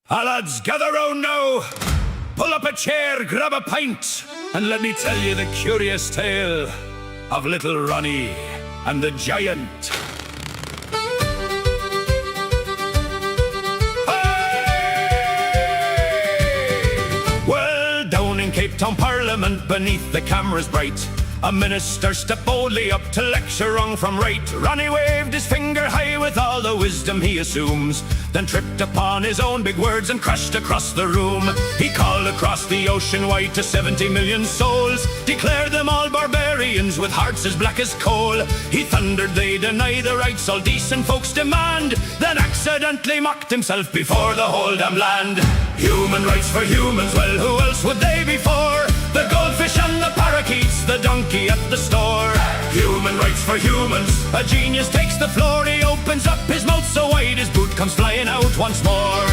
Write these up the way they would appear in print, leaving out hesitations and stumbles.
Lads, gather round now. Pull up a chair, grab a pint, and let me tell you the curious tale of little Ronnie and the giant. Hey! Well, down in Cape Town Parliament, beneath the cameras bright, a minister stepped boldly up to lecture wrong from right. Ronnie waved his finger high with all the wisdom he assumes, then tripped upon his own big words and crashed across the room. He called across the ocean wide to 70 million souls, declared them all barbarians with hearts as black as coal. He thundered they deny the rights all decent folks demand, then accidentally mocked himself before the whole damn land. Human rights for humans, well, who else would they be for? The goldfish and the parakeets, the donkey at the store. Human rights for humans. A genius takes the floor. He opens up his mouth so wide his boot comes flying out once more.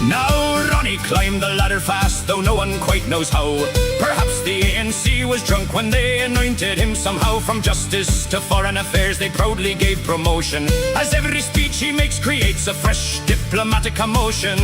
Now Ronnie climbed the ladder fast, though no one quite knows how. Perhaps the ANC was drunk when they anointed him somehow. From justice to foreign affairs they proudly gave promotion, as every speech he makes creates a fresh diplomatic commotion.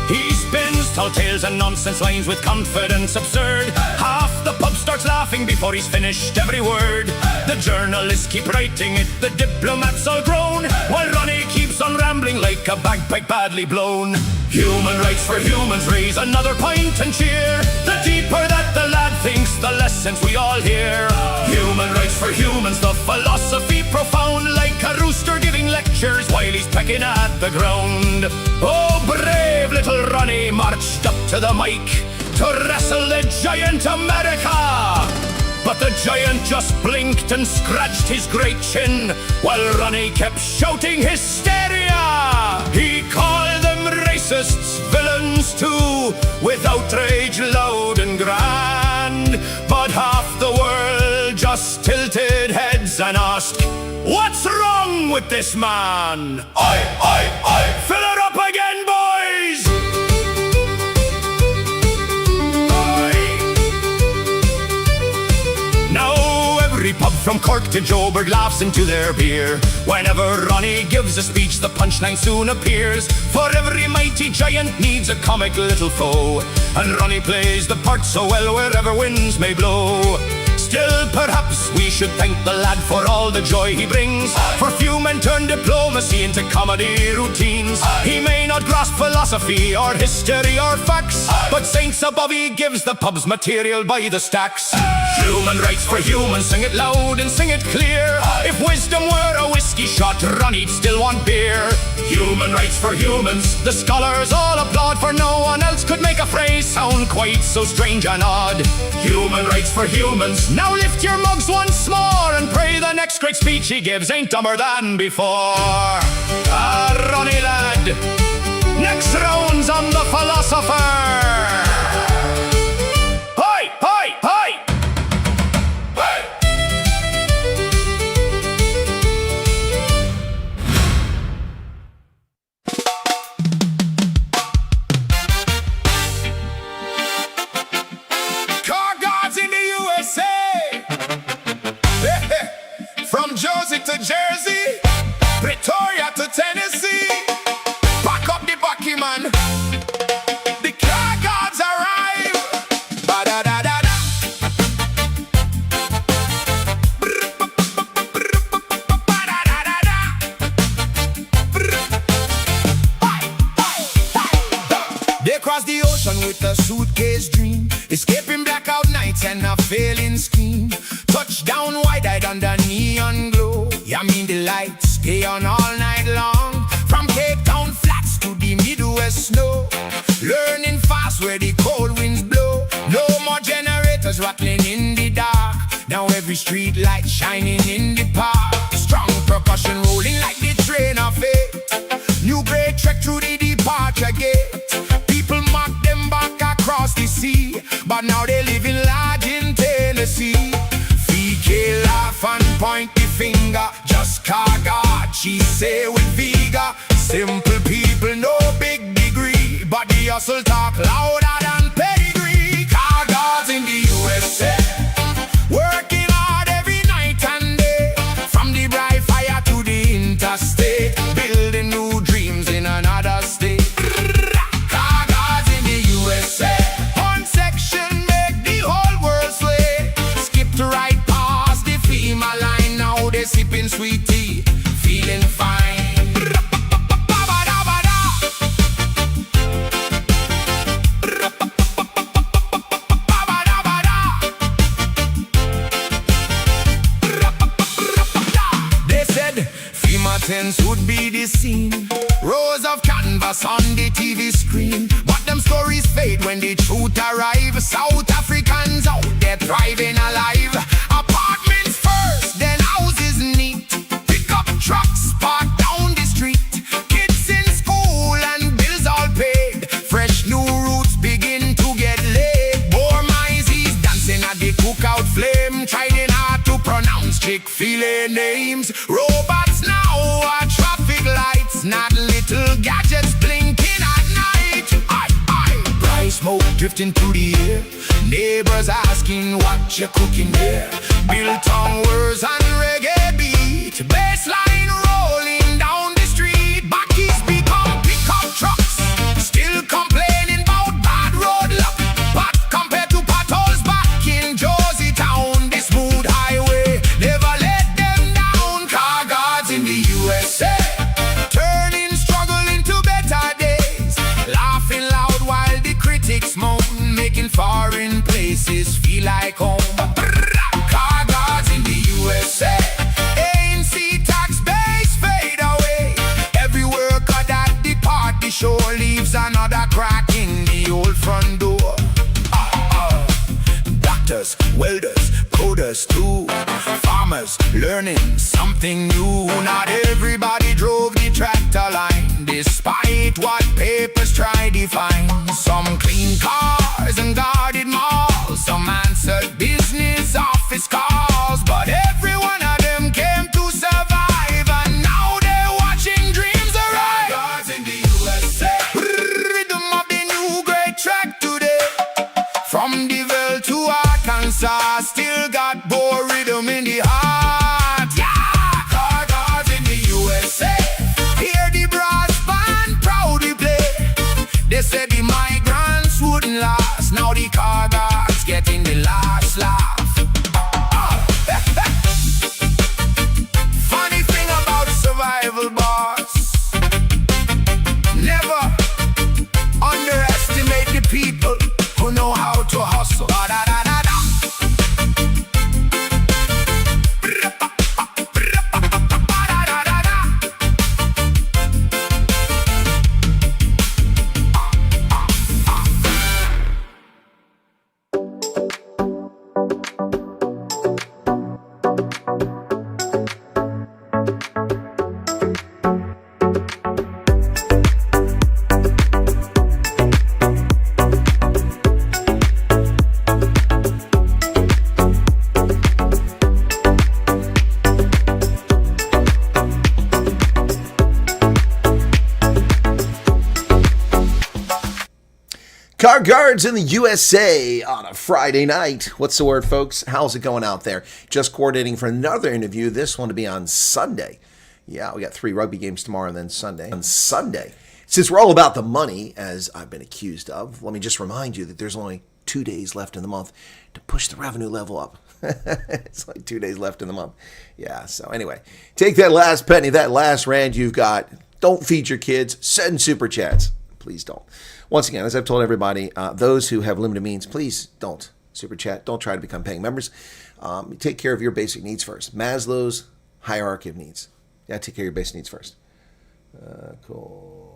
He spins tall tales and nonsense lines with confidence absurd. Half the pub starts laughing before he's finished every word. The journalists keep writing it, the diplomats all groan, while Ronnie keeps on rambling like a bagpipe badly blown. Human rights for humans, raise another pint and cheer. The deeper that the lad thinks, the less sense we all hear. Human rights for humans, the philosophy profound, like a rooster giving lectures while he's pecking at the ground. Oh, brave little Ronnie marched up to the mic to wrestle the giant America. But the giant just blinked and scratched his great chin, while Ronnie kept shouting hysteria. He called them racists, villains too, with outrage loud and grand. But half the world just tilted heads and asked, what's wrong with this man? Aye. Fill it up again, boys! Every pub from Cork to Joburg laughs into their beer. Whenever Ronnie gives a speech, the punchline soon appears. For every mighty giant needs a comic little foe, and Ronnie plays the part so well wherever winds may blow. Still, perhaps we should thank the lad for all the joy he brings, for few men turn diplomacy into comedy routines. He may not grasp philosophy or history or facts, but saints above he gives the pubs material by the stacks. Human rights for humans, sing it loud and sing it clear. If wisdom were a whiskey shot, Ronnie'd still want beer. Human rights for humans, the scholars all applaud, for no one else could make a phrase sound quite so strange and odd. Human rights for humans. Now lift your mugs once more and pray the next great speech he gives ain't dumber than before. Ronnie lad, next round's on the philosopher. From Jersey to Jersey, Pretoria to Tennessee, pack up the bucky man. The car guards arrive. Ba-da-da-da-da. Ba-da-da-da-da. They cross the ocean with a suitcase dream, escaping blackout nights and a failing scheme. Touchdown wide-eyed under neon glow. I mean the lights stay on all night long, from Cape Town flats to the Midwest snow. Learning fast where the cold winds blow. No more generators rattling in the dark. Now every street light shining in the park. Strong percussion rolling like the train of fate. New great trek through the departure gate. People mock them back across the sea, but now they live in large in Tennessee. They laugh and point the finger, just car guard, she say with vigor. Simple people, no big degree, but the hustle talk louder than pedigree. Car guards in the USA, working hard every night and day, from the bright fire to the interstate, building new dreams in an canvas on the TV screen. But them stories fade when the truth arrive. South Africans out there thriving alive. Apartments first, then houses neat. Pick up trucks parked down the street. Kids in school and bills all paid. Fresh new roots begin to get laid. More mices dancing at the cookout flame. Trying hard to pronounce Chick-fil-A names. Robots now are traffic lights, not little gadgets blinking at night. Bright smoke drifting through the air. Neighbors asking what you're cooking there. Biltong words and reggae beat. Bassline rolling down the street. Backies become pickup trucks. Still complaining about bad road luck. But compared to potholes back in Josie Town, the smooth highway never let them down. Car guards in the USA, turning struggle into better days. Laughing loud while the critics moan, making foreign places feel like home. Car guards in the USA, ANC tax base fade away. Every worker that depart the shore leaves another crack in the old front door. Doctors, welders, coders too. Farmers learning something new. Not everybody drove the tractor line, despite what papers try to find. Some clean cars and guarded malls. Some answered business office calls. But every one of them came to survive, and now they're watching dreams arrive. Guards in the USA, rhythm of the new great track today. From Deville to Arkansas, still got boy rhythm in the heart. Yeah, car guards in the USA, hear the brass band proudly play. They said the migrants wouldn't last. Now the car guards getting the last laugh. Funny thing about survival, boss, never underestimate the people who know how to hustle. Car guards in the USA on a Friday night. What's the word, folks? How's it going out there? Just coordinating for another interview. This one to be on Sunday. Yeah, we got 3 rugby games tomorrow and then Sunday. On Sunday, since we're all about the money, as I've been accused of, let me just remind you that there's only 2 days left in the month to push the revenue level up. It's like 2 days left in the month. Yeah, so anyway, take that last penny, that last rand you've got. Don't feed your kids. Send super chats. Please don't. Once again, as I've told everybody, those who have limited means, please don't super chat. Don't try to become paying members. Take care of your basic needs first. Maslow's hierarchy of needs. Yeah, take care of your basic needs first. Cool.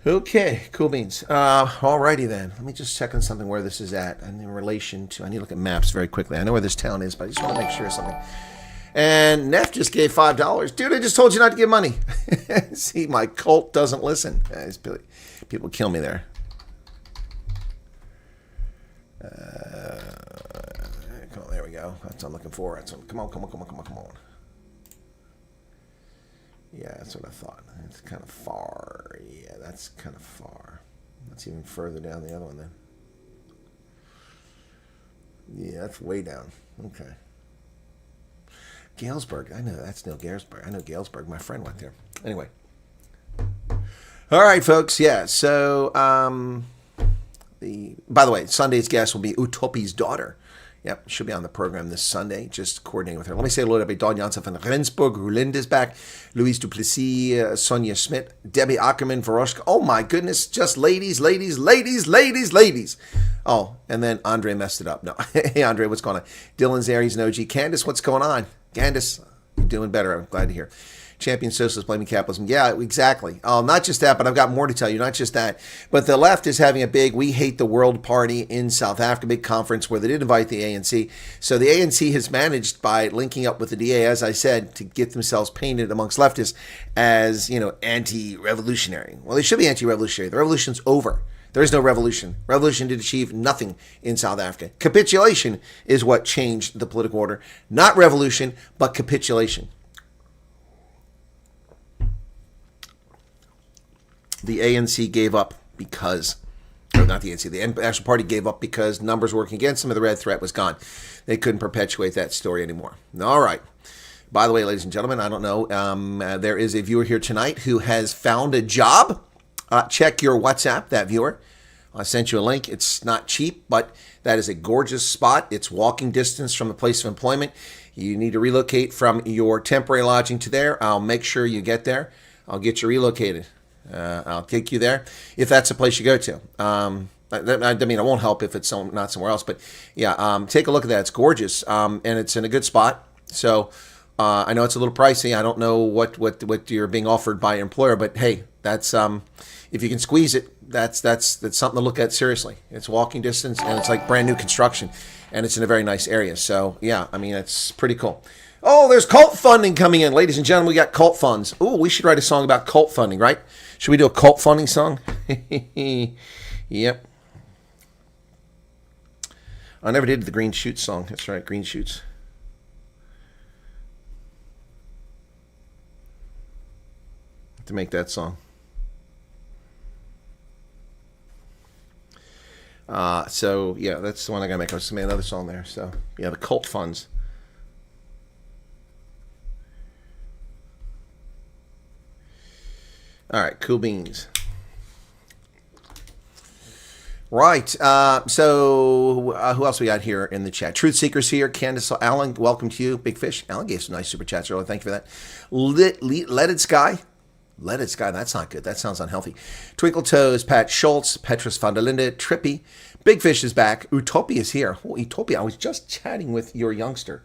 Okay, cool beans. Alrighty then. Let me just check on something where this is at and in relation to, I need to look at maps very quickly. I know where this town is, but I just want to make sure of something. And Neff just gave $5. Dude, I just told you not to give money. See, my cult doesn't listen. People kill me there. There we go. That's what I'm looking for. Come on. Yeah, that's what I thought. It's kind of far. Yeah, that's kind of far. That's even further down the other one then. Yeah, that's way down. Okay. Galesburg. I know that's no Galesburg. I know Galesburg. My friend went there. Anyway. All right, folks. Yeah, so by the way, Sunday's guest will be Utopi's daughter. Yep, she'll be on the program this Sunday, just coordinating with her. Let me say hello to Don Janssen van Rensburg, Rulind is back, Louise Duplessis, Sonia Schmidt, Debbie Ackerman, Veroshka. Oh my goodness, just ladies, ladies, ladies, ladies, ladies. Oh, and then Andre messed it up. No, hey Andre, what's going on? Dylan's there, he's an OG. Candace, what's going on? Candace, you're doing better, I'm glad to hear. Champion socialists blaming capitalism. Yeah, exactly. Not just that, but I've got more to tell you. Not just that, but the left is having a big We Hate the World party in South Africa, big conference where they did invite the ANC. So the ANC has managed, by linking up with the DA, as I said, to get themselves painted amongst leftists as, anti-revolutionary. Well, they should be anti-revolutionary. The revolution's over. There is no revolution. Revolution did achieve nothing in South Africa. Capitulation is what changed the political order. Not revolution, but capitulation. The ANC gave up because, or not the ANC, the National Party gave up because numbers working against them and the red threat was gone. They couldn't perpetuate that story anymore. All right. By the way, ladies and gentlemen, I don't know, there is a viewer here tonight who has found a job. Check your WhatsApp, that viewer. I sent you a link. It's not cheap, but that is a gorgeous spot. It's walking distance from the place of employment. You need to relocate from your temporary lodging to there. I'll make sure you get there. I'll get you relocated. I'll take you there if that's the place you go to. I mean, it won't help if it's not somewhere else, but yeah, take a look at that. It's gorgeous, and it's in a good spot. So I know it's a little pricey. I don't know what you're being offered by your employer, but hey, that's if you can squeeze it, that's something to look at seriously. It's walking distance, and it's like brand new construction, and it's in a very nice area. So yeah, I mean, it's pretty cool. Oh, there's cult funding coming in, ladies and gentlemen. We got cult funds. Oh, we should write a song about cult funding, right? Should we do a cult funding song? Yep. I never did the Green Shoots song. That's right, Green Shoots. To make that song. So yeah, that's the one I gotta make. I was gonna make another song there. So yeah, the cult funds. All right, cool beans. Right. So who else we got here in the chat? Truth Seekers here. Candace Allen, welcome to you. Big Fish. Alan gave some nice super chats earlier. Thank you for that. Leaded Sky. Leaded Sky. That's not good. That sounds unhealthy. Twinkle Toes. Pat Schultz. Petrus van der Linde. Trippy. Big Fish is back. Utopia is here. Oh, Utopia. I was just chatting with your youngster.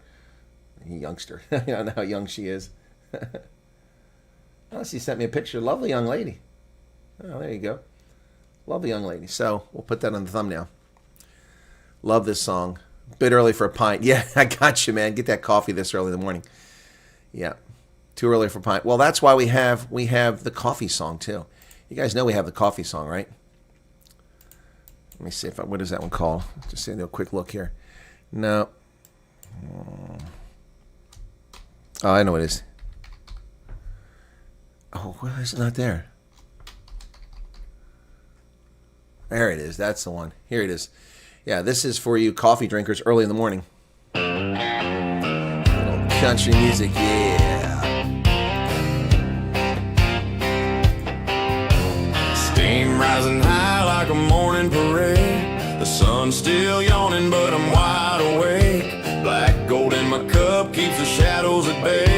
Youngster. I don't know how young she is. Oh, she sent me a picture. Lovely young lady. Oh, there you go. Lovely young lady. So we'll put that on the thumbnail. Love this song. Bit early for a pint. Yeah, I got you, man. Get that coffee this early in the morning. Yeah, too early for a pint. Well, that's why we have the coffee song too. You guys know we have the coffee song, right? Let me see what is that one called? Just do a quick look here. No. Oh, I know what it is. Oh, why is it not there? There it is. That's the one. Here it is. Yeah, this is for you coffee drinkers early in the morning. Country music, yeah. Steam rising high like a morning parade. The sun's still yawning, but I'm wide awake. Black gold in my cup keeps the shadows at bay.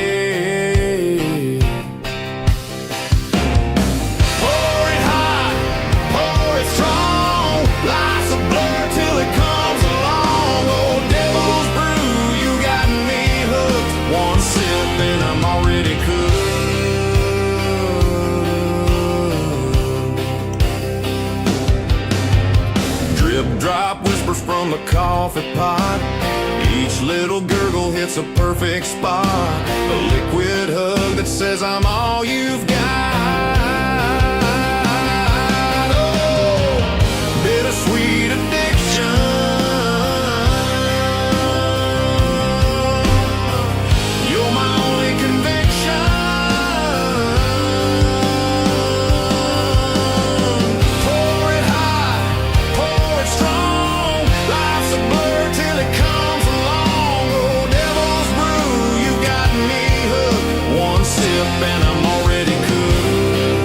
From the coffee pot, each little gurgle hits a perfect spot. A liquid hug that says I'm all you've got. Oh, bittersweet addiction. You're my only conviction. Pour it high, pour it strong. Life's a blur till it comes along. Oh, devil's brew, you got me hooked. One sip and I'm already cooked.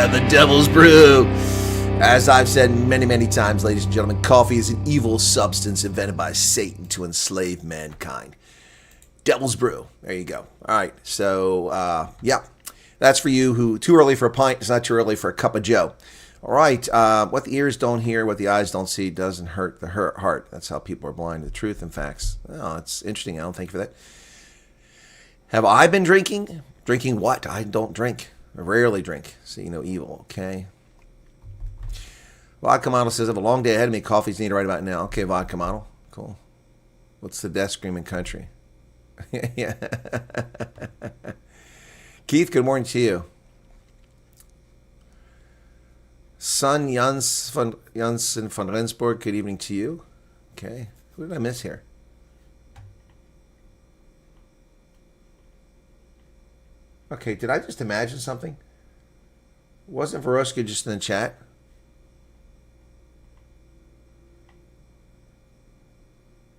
yeah, the devil's brew. As I've said many, many times, ladies and gentlemen, coffee is an evil substance invented by Satan to enslave mankind. Devil's brew. There you go. All right. So, yeah, that's for you who too early for a pint. It's not too early for a cup of joe. All right. What the ears don't hear, what the eyes don't see doesn't hurt the heart. That's how people are blind to the truth and facts. Oh, it's interesting, Alan. Thank you for that. Have I been drinking? Drinking what? I don't drink. I rarely drink. See no evil, okay? Vodka Model says, I have a long day ahead of me. Coffee's needed right about now. Okay, Vodka Model. Cool. What's the death screaming country? Yeah. Keith, good morning to you. Son Janssen von Rensburg, good evening to you. Okay. Who did I miss here? Okay, did I just imagine something? Wasn't Veroska just in the chat?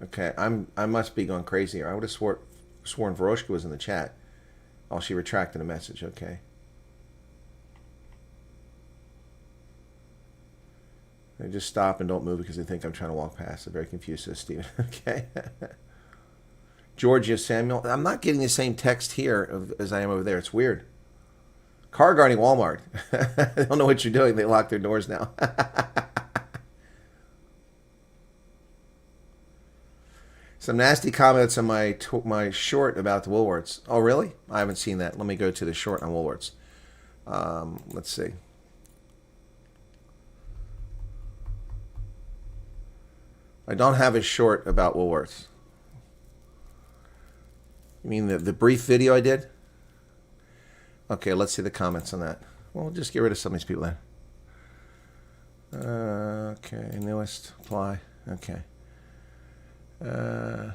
Okay, I must be going crazy here. I would have sworn Veroska was in the chat. Oh, she retracted a message. Okay. They just stop and don't move because they think I'm trying to walk past. They're very confused, says Steven. Okay. Georgia Samuel. I'm not getting the same text here as I am over there. It's weird. Car guarding Walmart. They don't know what you're doing. They lock their doors now. Some nasty comments on my short about the Woolworths. Oh, really? I haven't seen that. Let me go to the short on Woolworths. Let's see. I don't have a short about Woolworths. You mean the brief video I did? Okay, let's see the comments on that. Well, we'll just get rid of some of these people then. Okay, newest, apply. Okay. I'm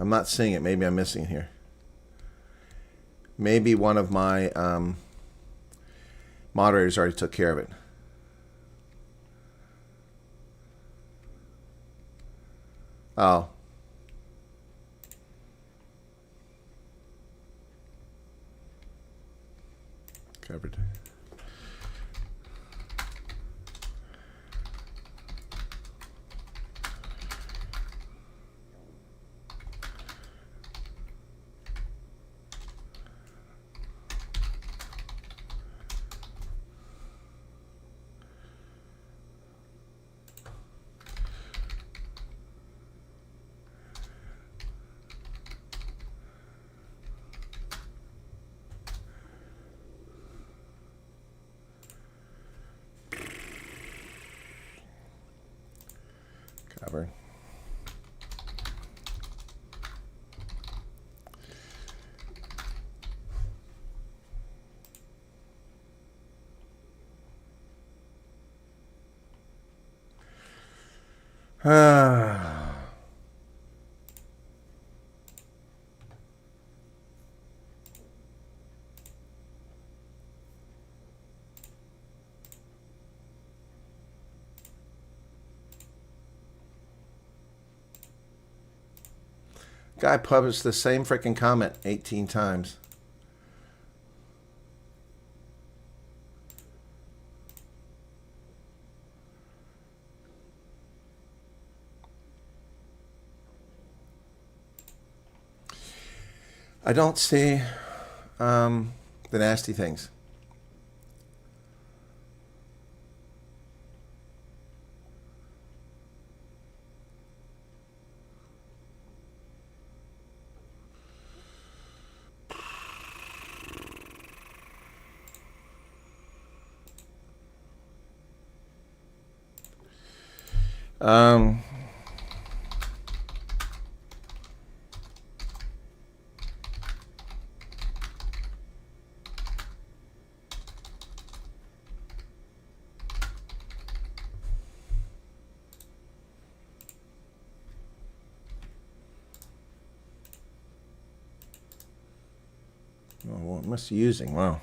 not seeing it. Maybe I'm missing it here. Maybe one of my moderators already took care of it. Oh. Covered. Covered. Guy published the same freaking comment 18 times. I don't see the nasty things. Oh, well, it must be using. Wow.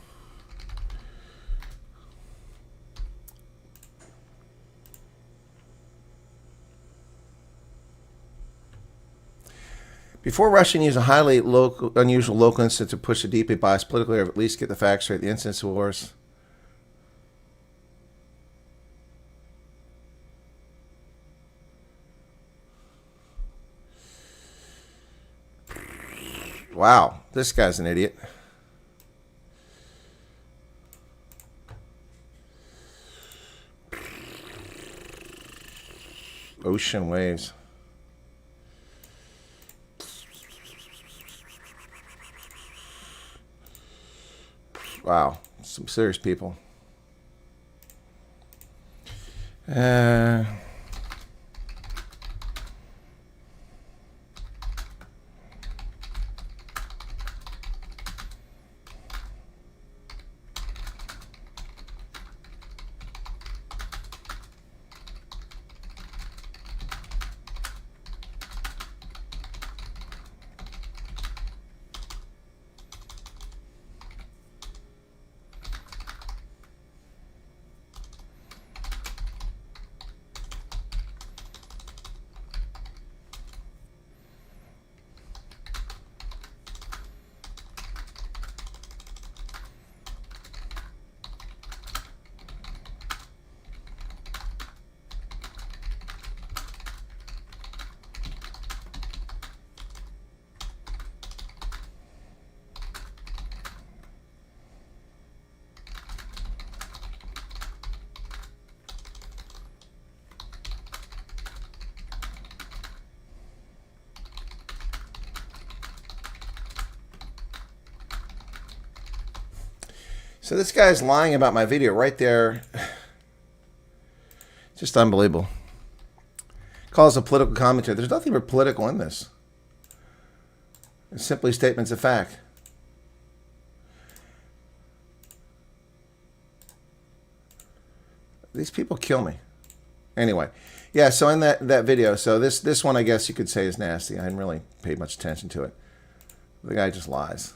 Before rushing, use a highly unusual local incident to push a deeply biased political area, at least get the facts straight. The incidents of wars. Wow, this guy's an idiot. Ocean waves. Wow, some serious people. So this guy's lying about my video right there. Just unbelievable. Calls a political commentary. There's nothing political in this. It's simply statements of fact. These people kill me. Anyway, yeah, so in that video, so this one I guess you could say is nasty. I didn't really pay much attention to it. The guy just lies.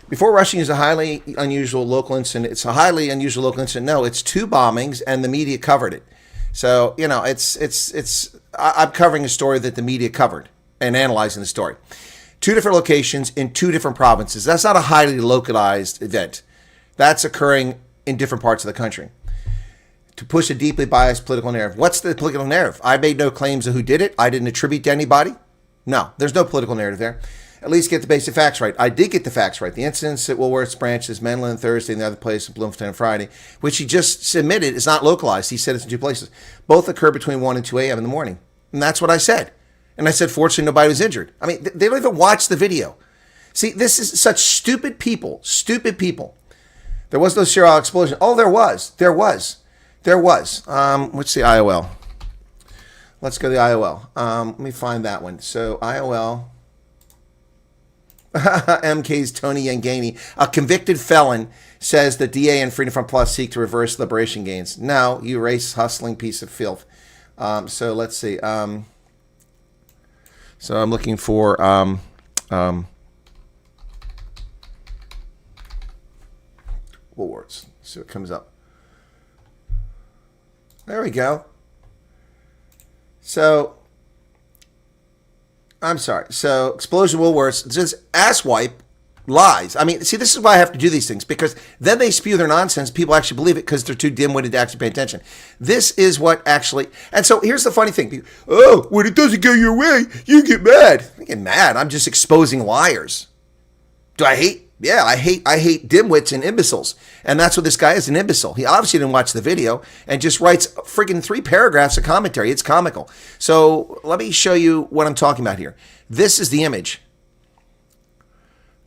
Before rushing is a highly unusual local incident. It's a highly unusual local incident. No, it's 2 bombings and the media covered it. So, you know, I'm covering a story that the media covered and analyzing the story. 2 different locations in 2 different provinces. That's not a highly localized event. That's occurring in different parts of the country. To push a deeply biased political narrative. What's the political narrative? I made no claims of who did it. I didn't attribute to anybody. No, there's no political narrative there. At least get the basic facts right. I did get the facts right. The incidents at Woolworth's branches, Menlyn Thursday, and the other place in Bloomington on Friday, which he just submitted, is not localized. He said it's in 2 places. Both occurred between 1 and 2 a.m. in the morning. And that's what I said. And I said, fortunately, nobody was injured. I mean, they don't even watch the video. See, this is such stupid people. Stupid people. There was no serial explosion. Oh, there was. There was. What's the IOL? Let's go to the IOL. Let me find that one. So, IOL. MK's Tony Yangani, a convicted felon, says the DA and Freedom Front Plus seek to reverse liberation gains. No, you race hustling piece of filth. So let's see. So I'm looking for Woolworths. See what comes up. There we go. So. I'm sorry. So, Explosion Woolworths, just asswipe lies. I mean, see, this is why I have to do these things, because then they spew their nonsense. People actually believe it because they're too dim-witted to actually pay attention. This is what actually, and so here's the funny thing. Oh, when it doesn't go your way, you get mad. I get mad. I'm just exposing liars. Do I hate? Yeah, I hate dimwits and imbeciles. And that's what this guy is, an imbecile. He obviously didn't watch the video and just writes friggin' 3 paragraphs of commentary. It's comical. So let me show you what I'm talking about here. This is the image.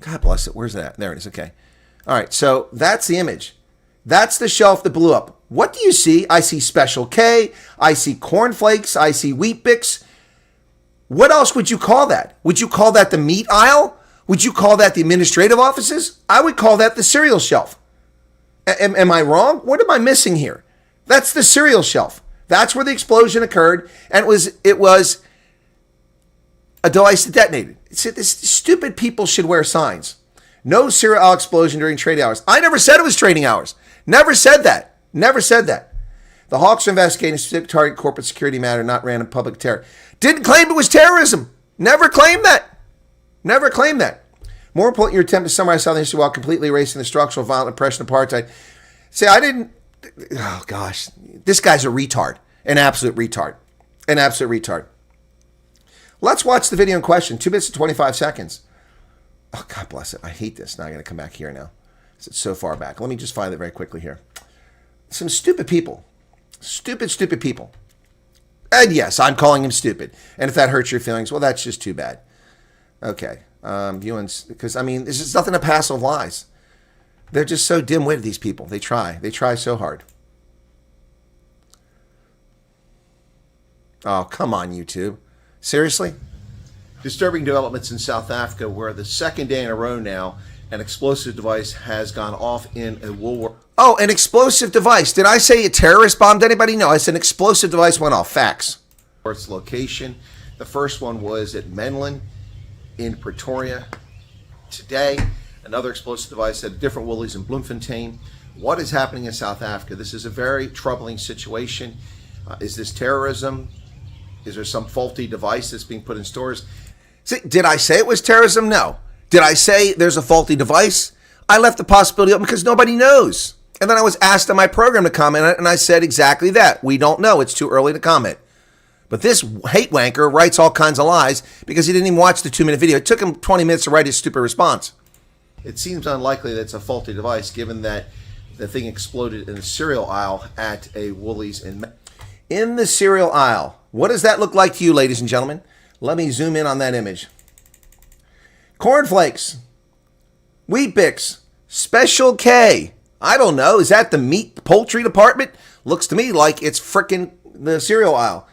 God bless it. Where's that? There it is. Okay. All right. So that's the image. That's the shelf that blew up. What do you see? I see Special K. I see cornflakes. I see Wheat Bix. What else would you call that? Would you call that the meat aisle? Would you call that the administrative offices? I would call that the cereal shelf. Am I wrong? What am I missing here? That's the cereal shelf. That's where the explosion occurred, and it was a device that detonated. This stupid people should wear signs. No cereal explosion during trading hours. I never said it was trading hours. Never said that. Never said that. The Hawks are investigating a specific target corporate security matter, not random public terror. Didn't claim it was terrorism. Never claimed that. Never claimed that. More important, your attempt to summarize Southern history while completely erasing the structural violent oppression of apartheid. See, I didn't... Oh, gosh. This guy's a retard. An absolute retard. An absolute retard. Let's watch the video in question. 2 minutes and 25 seconds. Oh, God bless it. I hate this. Now I got to come back here now. It's so far back. Let me just find it very quickly here. Some stupid people. Stupid people. And yes, I'm calling him stupid. And if that hurts your feelings, well, that's just too bad. Okay. Because, I mean, this is nothing but passive lies. They're just so dim-witted, these people. They try. They try so hard. Oh, come on, YouTube. Seriously? Disturbing developments in South Africa, where the second day in a row now, an explosive device has gone off in a Woolworth. Oh, an explosive device. Did I say a terrorist bombed anybody? No, I said an explosive device went off. Facts. Its location. The first one was at Menlyn in Pretoria. Today, another explosive device at a different Woolies in Bloemfontein. What is happening in South Africa? This is a very troubling situation. Is this terrorism? Is there some faulty device that's being put in stores? See, did I say it was terrorism? No. Did I say there's a faulty device? I left the possibility open because nobody knows. And then I was asked on my program to comment on it, and I said exactly that. We don't know. It's too early to comment. But this hate wanker writes all kinds of lies because he didn't even watch the 2-minute video. It took him 20 minutes to write his stupid response. It seems unlikely that it's a faulty device, given that the thing exploded in the cereal aisle at a Woolies in the cereal aisle. What does that look like to you, ladies and gentlemen? Let me zoom in on that image. Cornflakes, Wheat Bix, Special K. I don't know. Is that the meat poultry department? Looks to me like it's frickin' the cereal aisle.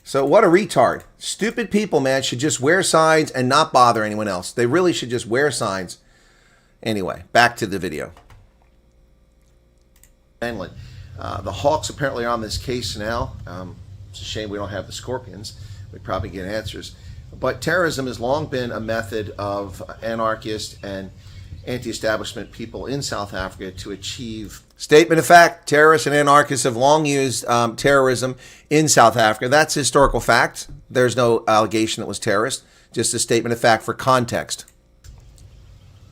So what a retard. Stupid people, man, should just wear signs and not bother anyone else. They really should just wear signs. Anyway, back to the video. The Hawks apparently are on this case now. It's a shame we don't have the Scorpions. We'd probably get answers. But terrorism has long been a method of anarchist and anti-establishment people in South Africa to achieve. Statement of fact, terrorists and anarchists have long used terrorism in South Africa. That's historical fact. There's no allegation that was terrorist, just a statement of fact for context.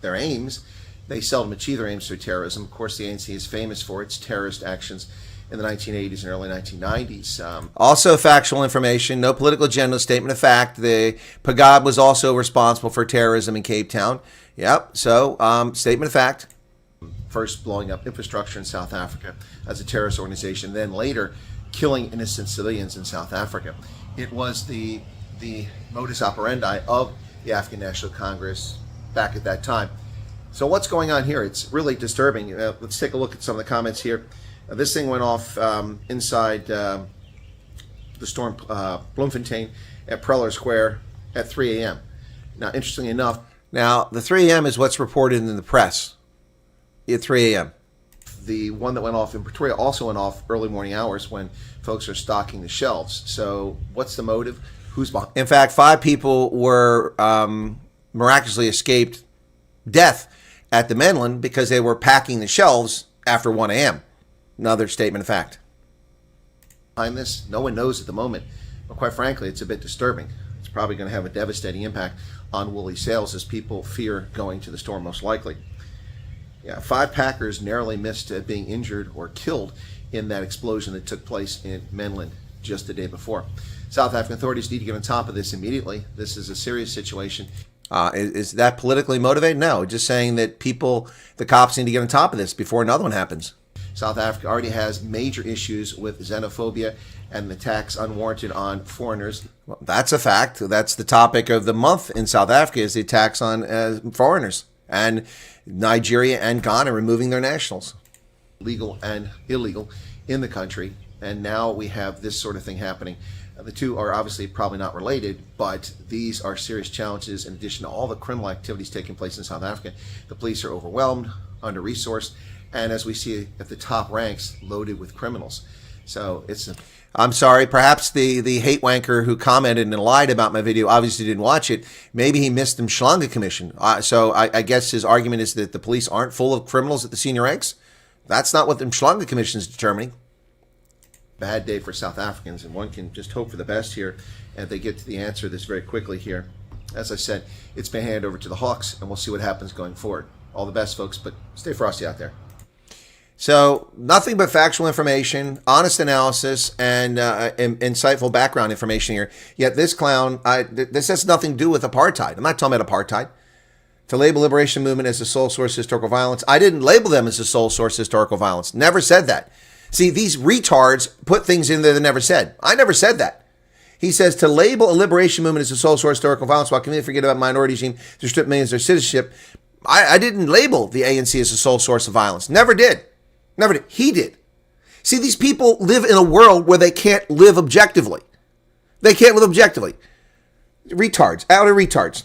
Their aims, they seldom achieve their aims through terrorism. Of course, the ANC is famous for its terrorist actions in the 1980s and early 1990s. Also factual information, no political agenda, statement of fact. The Pagad was also responsible for terrorism in Cape Town. Yep, so statement of fact. First blowing up infrastructure in South Africa as a terrorist organization, then later killing innocent civilians in South Africa. It was the modus operandi of the African National Congress back at that time. So what's going on here? It's really disturbing. Let's take a look at some of the comments here. This thing went off inside the storm Bloemfontein at Preller Square at 3 a.m. Now, interestingly enough, now the 3 a.m. is what's reported in the press at 3 a.m. The one that went off in Pretoria also went off early morning hours when folks are stocking the shelves. So what's the motive? Who's behind? In fact, 5 people were miraculously escaped death at the Menlyn because they were packing the shelves after 1 a.m. Another statement of fact. Behind this, no one knows at the moment, but quite frankly, it's a bit disturbing. It's probably going to have a devastating impact on Woolly sales as people fear going to the store most likely. Yeah, 5 packers narrowly missed being injured or killed in that explosion that took place in Menlyn just the day before. South African authorities need to get on top of this immediately. This is a serious situation. Is that politically motivated? No, just saying that the cops need to get on top of this before another one happens. South Africa already has major issues with xenophobia and the attacks unwarranted on foreigners. Well, that's a fact. That's the topic of the month in South Africa, is the attacks on foreigners. And Nigeria and Ghana removing their nationals. Legal and illegal in the country. And now we have this sort of thing happening. The two are obviously probably not related, but these are serious challenges in addition to all the criminal activities taking place in South Africa. The police are overwhelmed, under-resourced, and as we see at the top ranks, loaded with criminals. So I'm sorry, perhaps the hate wanker who commented and lied about my video obviously didn't watch it. Maybe he missed the Mshlanga Commission. So I guess his argument is that the police aren't full of criminals at the senior ranks. That's not what the Mschlange Commission is determining. Bad day for South Africans, and one can just hope for the best here, and they get to the answer this very quickly here. As I said, it's been handed over to the Hawks, and we'll see what happens going forward. All the best, folks, but stay frosty out there. So, nothing but factual information, honest analysis, and insightful background information here. Yet this clown, this has nothing to do with apartheid. I'm not talking about apartheid. To label liberation movement as the sole source of historical violence, I didn't label them as the sole source of historical violence. Never said that. See, these retards put things in there they never said. I never said that. He says to label a liberation movement as the sole source of historical violence while completely forget about minority regime to strip millions of their citizenship. I didn't label the ANC as the sole source of violence. Never did. Never did. He did. See, these people live in a world where they can't live objectively. They can't live objectively. Retards. Outer retards.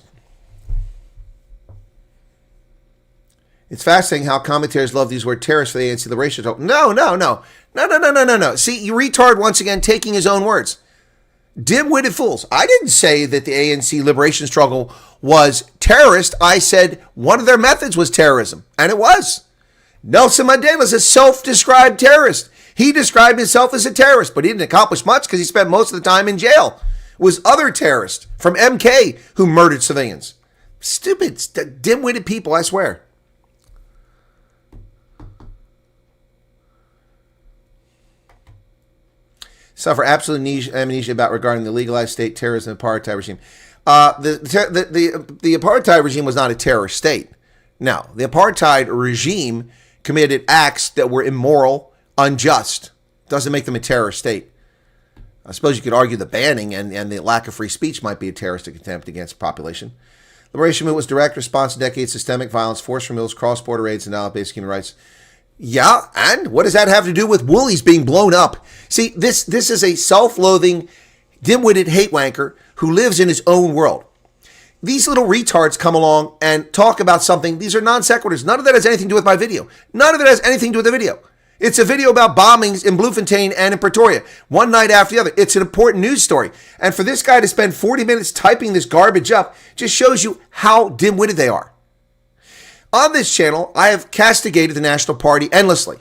It's fascinating how commentators love these words terrorists for the ANC liberation struggle. No. See, you retard once again taking his own words. Dim-witted fools. I didn't say that the ANC liberation struggle was terrorist. I said one of their methods was terrorism, and it was. Nelson Mandela is a self-described terrorist. He described himself as a terrorist, but he didn't accomplish much because he spent most of the time in jail. It was other terrorists from MK who murdered civilians. Stupid, dim-witted people, I swear. Suffer absolute amnesia about regarding the legalized state terrorism apartheid regime. The apartheid regime was not a terrorist state. No, the apartheid regime committed acts that were immoral, unjust. Doesn't make them a terrorist state. I suppose you could argue the banning and the lack of free speech might be a terroristic attempt against the population. Liberation movement was direct response to decades of systemic violence, forced removals, cross-border raids, and now basic human rights. Yeah, and what does that have to do with Woolies being blown up? See, this is a self-loathing, dim-witted hate wanker who lives in his own world. These little retards come along and talk about something. These are non sequiturs. None of that has anything to do with my video. None of it has anything to do with the video. It's a video about bombings in Bloemfontein and in Pretoria, one night after the other. It's an important news story. And for this guy to spend 40 minutes typing this garbage up just shows you how dim-witted they are. On this channel, I have castigated the National Party endlessly.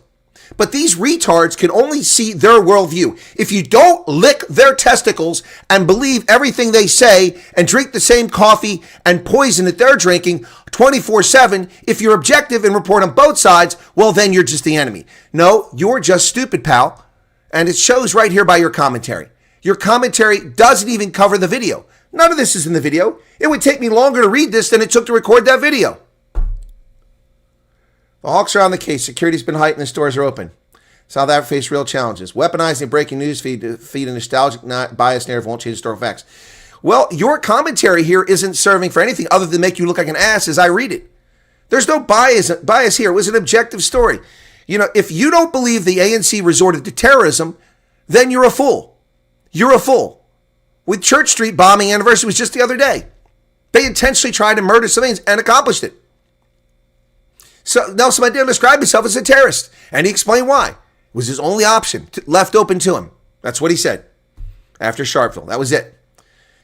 But these retards can only see their worldview. If you don't lick their testicles and believe everything they say and drink the same coffee and poison that they're drinking 24/7, if you're objective and report on both sides, well, then you're just the enemy. No, you're just stupid, pal. And it shows right here by your commentary. Your commentary doesn't even cover the video. None of this is in the video. It would take me longer to read this than it took to record that video. The Hawks are on the case. Security's been heightened. The stores are open. South Africa face real challenges. Weaponizing breaking news feed to feed a nostalgic bias narrative won't change historical facts. Well, your commentary here isn't serving for anything other than make you look like an ass as I read it. There's no bias here. It was an objective story. You know, if you don't believe the ANC resorted to terrorism, then you're a fool. You're a fool. With Church Street bombing anniversary was just the other day. They intentionally tried to murder civilians and accomplished it. So Nelson Mandela described himself as a terrorist, and he explained why. It was his only option left open to him. That's what he said after Sharpeville. That was it.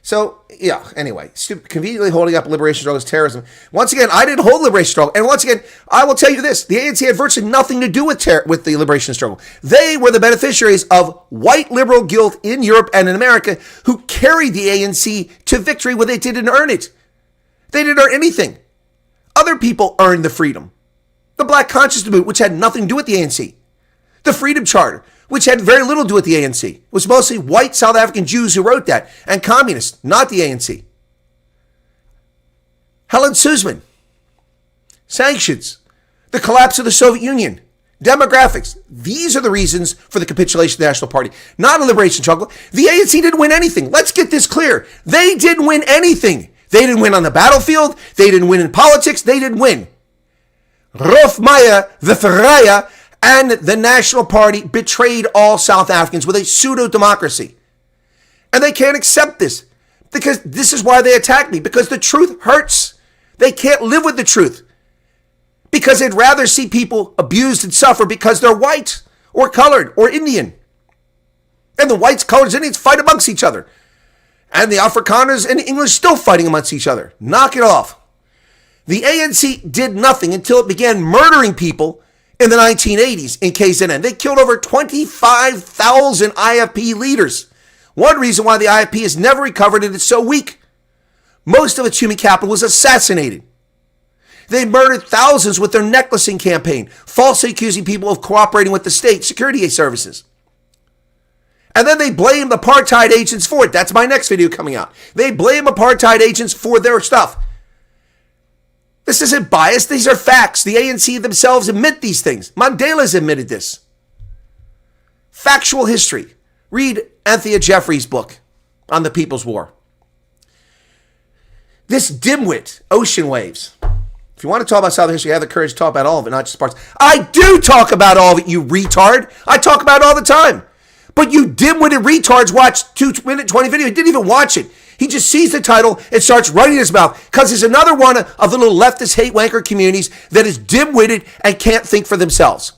So, yeah, anyway, conveniently holding up liberation struggle as terrorism. Once again, I didn't hold liberation struggle. And once again, I will tell you this. The ANC had virtually nothing to do with the liberation struggle. They were the beneficiaries of white liberal guilt in Europe and in America who carried the ANC to victory when they didn't earn it. They didn't earn anything. Other people earned the freedom. The Black Consciousness Movement, which had nothing to do with the ANC. The Freedom Charter, which had very little to do with the ANC. It was mostly white South African Jews who wrote that, and communists, not the ANC. Helen Suzman. Sanctions. The collapse of the Soviet Union. Demographics. These are the reasons for the capitulation of the National Party, not a liberation struggle. The ANC didn't win anything. Let's get this clear. They didn't win anything. They didn't win on the battlefield. They didn't win in politics. They didn't win. Rolf Meyer, the Verraya, and the National Party betrayed all South Africans with a pseudo-democracy. And they can't accept this because this is why they attack me, because the truth hurts. They can't live with the truth because they'd rather see people abused and suffer because they're white or colored or Indian. And the whites, coloreds, Indians fight amongst each other. And the Afrikaners and the English still fighting amongst each other. Knock it off. The ANC did nothing until it began murdering people in the 1980s in KZN. They killed over 25,000 IFP leaders. One reason why the IFP has never recovered and it's so weak. Most of its human capital was assassinated. They murdered thousands with their necklacing campaign, falsely accusing people of cooperating with the state security services. And then they blame apartheid agents for it. That's my next video coming out. They blame apartheid agents for their stuff. This isn't bias. These are facts. The ANC themselves admit these things. Mandela's admitted this. Factual history. Read Anthea Jeffrey's book on the People's War. This dimwit, Ocean Waves. If you want to talk about Southern history, have the courage to talk about all of it, not just parts. I do talk about all of it, you retard. I talk about it all the time. But you dim-witted retards watch 2-minute 20 video. He didn't even watch it. He just sees the title and starts running his mouth because he's another one of the little leftist hate wanker communities that is dim-witted and can't think for themselves.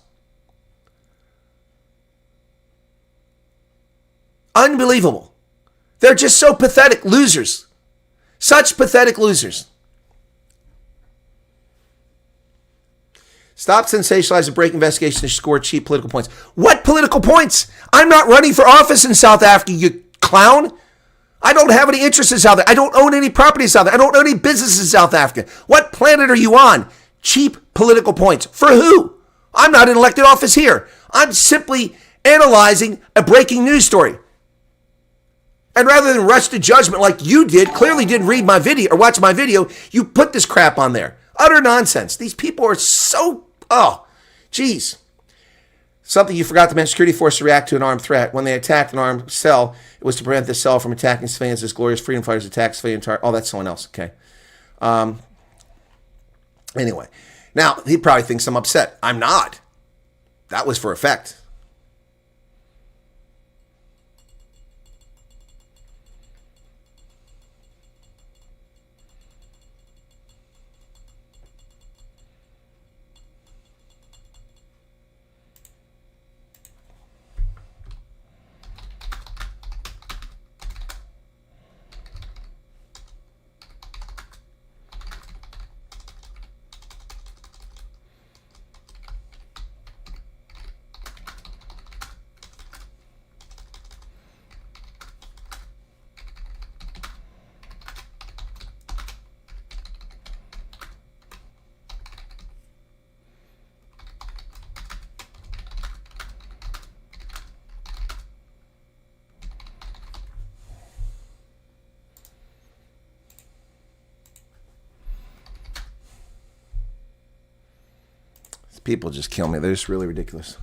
Unbelievable. They're just so pathetic losers. Such pathetic losers. Stop sensationalizing break investigations to score cheap political points. What political points? I'm not running for office in South Africa, you clown. I don't have any interest in South Africa. I don't own any property in South Africa. I don't own any business in South Africa. What planet are you on? Cheap political points. For who? I'm not in elected office here. I'm simply analyzing a breaking news story. And rather than rush to judgment like you did, clearly didn't read my video or watch my video, you put this crap on there. Utter nonsense. These people are so, geez. Something you forgot to mention, security forces react to an armed threat. When they attacked an armed cell, it was to prevent the cell from attacking civilians as glorious freedom fighters attack civilian targets. Oh, that's someone else. Okay. Anyway. Now, he probably thinks I'm upset. I'm not. That was for effect. People just kill me. They're just really ridiculous.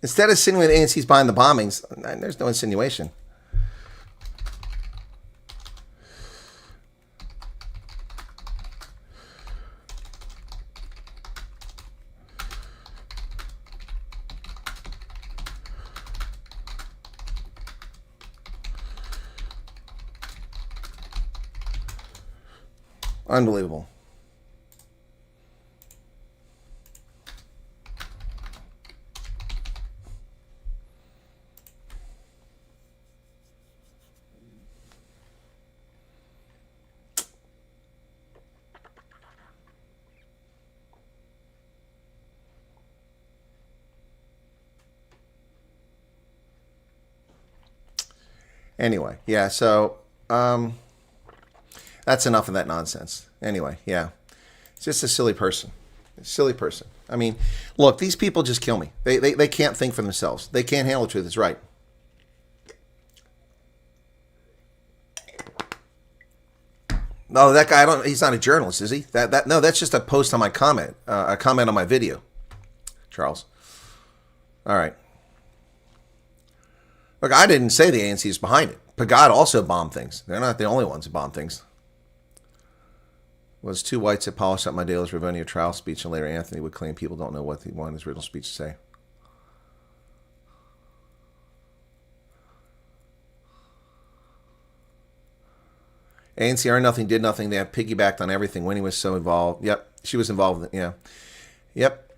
Instead of insinuating ANC's behind the bombings, there's no insinuation. Unbelievable. Anyway, yeah, so that's enough of that nonsense. Anyway, yeah. It's just a silly person. A silly person. I mean, look, these people just kill me. They can't think for themselves. They can't handle the truth. It's right. No, that guy, he's not a journalist, is he? No, that's just a post on my comment. A comment on my video. Charles. All right. Look, I didn't say the ANC is behind it. Pagad also bombed things. They're not the only ones who bomb things. Was two whites that polished up Mandela's Rivonia trial speech, and later Anthony would claim people don't know what he wanted his original speech to say. ANC earned nothing, did nothing. They have piggybacked on everything. Winnie was so involved. Yep, she was involved in it. Yeah. Yep.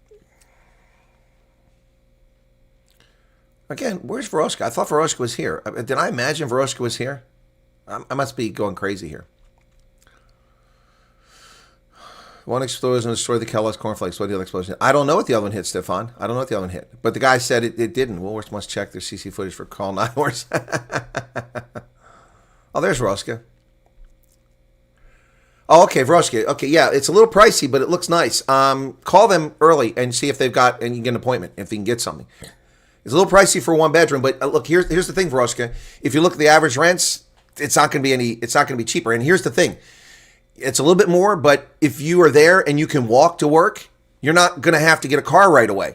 Again, where's Veroshka? I thought Veroshka was here. Did I imagine Veroshka was here? I must be going crazy here. One explosion destroyed the Kellogg's cornflakes. What did the other explosion hit? I don't know what the other one hit, Stefan. I don't know what the other one hit. But the guy said it didn't. Woolworths must check their CC footage for call 9 hours. Oh, there's Roska. Oh, okay, Vroshka. Okay, yeah, it's a little pricey, but it looks nice. Call them early and see if they've got, and you get an appointment if you can get something. It's a little pricey for 1 bedroom, but look, here's the thing, Vroshka. If you look at the average rents, it's not going to be cheaper. And here's the thing. It's a little bit more, but if you are there and you can walk to work, you're not going to have to get a car right away.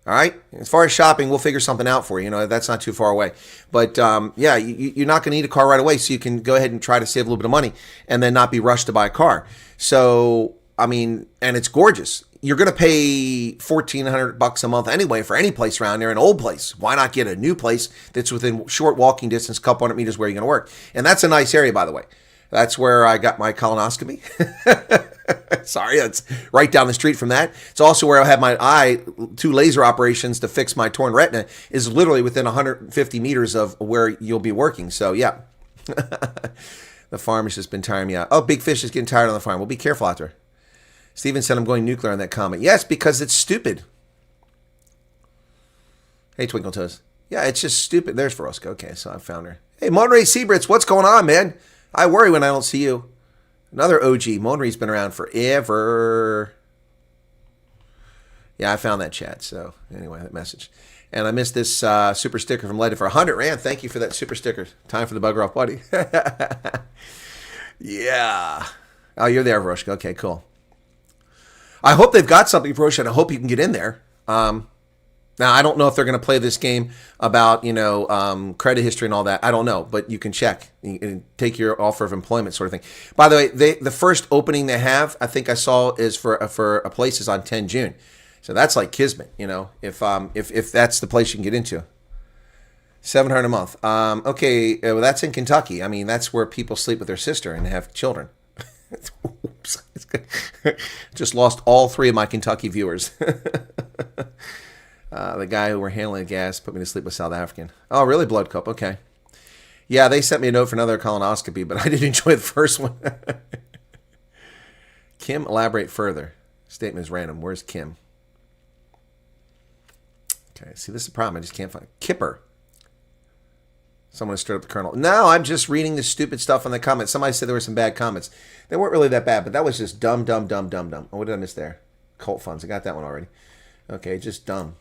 All right. As far as shopping, we'll figure something out for you. You know, that's not too far away. But yeah, you're not going to need a car right away. So you can go ahead and try to save a little bit of money and then not be rushed to buy a car. So, I mean, and it's gorgeous. You're going to pay $1,400 a month anyway for any place around there, an old place. Why not get a new place that's within short walking distance, a couple hundred meters where you're going to work? And that's a nice area, by the way. That's where I got my colonoscopy. Sorry, it's right down the street from that. It's also where I had my 2 laser operations to fix my torn retina is literally within 150 meters of where you'll be working. So, yeah. The farm has just been tiring me out. Oh, Big Fish is getting tired on the farm. Well, be careful out there. Steven said I'm going nuclear on that comment. Yes, because it's stupid. Hey, Twinkle Toes. Yeah, it's just stupid. There's Veroska. Okay, so I found her. Hey, Monterey Seabrits, what's going on, man? I worry when I don't see you. Another OG. Monterey's been around forever. Yeah, I found that chat. So anyway, that message. And I missed this super sticker from Leda for 100 Rand. Thank you for that super sticker. Time for the bugger off, buddy. Yeah. Oh, you're there, Veroshka. Okay, cool. I hope they've got something, Veroshka, and I hope you can get in there. Now, I don't know if they're going to play this game about, credit history and all that. I don't know, but you can check and take your offer of employment sort of thing. By the way, the first opening they have, I think I saw, is for a place is on 10 June. So that's like kismet, if that's the place you can get into. $700 a month. Okay, well, that's in Kentucky. I mean, that's where people sleep with their sister and have children. Oops. Just lost all 3 of my Kentucky viewers. The guy who were handling gas put me to sleep with South African. Oh, really, Blood Cup? Okay. Yeah, they sent me a note for another colonoscopy, but I didn't enjoy the first one. Kim, elaborate further. Statement is random. Where's Kim? Okay, see, this is the problem. I just can't find Kipper. Someone stirred up the colonel. No, I'm just reading the stupid stuff in the comments. Somebody said there were some bad comments. They weren't really that bad, but that was just dumb. Oh, what did I miss there? Cult funds. I got that one already. Okay, just dumb.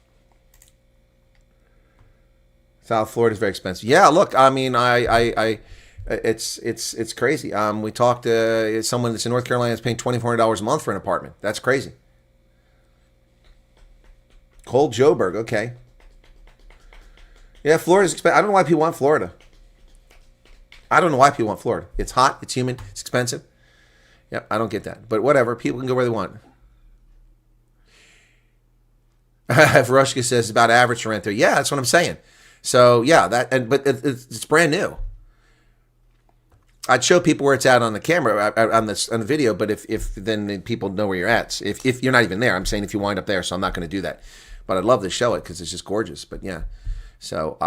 South Florida is very expensive. Yeah, look, I mean, it's crazy. We talked to someone that's in North Carolina that's paying $2,400 a month for an apartment. That's crazy. Cole Joburg, okay. Yeah, Florida's expensive. I don't know why people want Florida. It's hot, it's humid, it's expensive. Yep, I don't get that. But whatever, people can go where they want. Verushka says about average rent there. Yeah, that's what I'm saying. So yeah, but it's brand new. I'd show people where it's at on the camera, on the video, but if then people know where you're at. If you're not even there, I'm saying if you wind up there, so I'm not going to do that. But I'd love to show it because it's just gorgeous. But yeah, so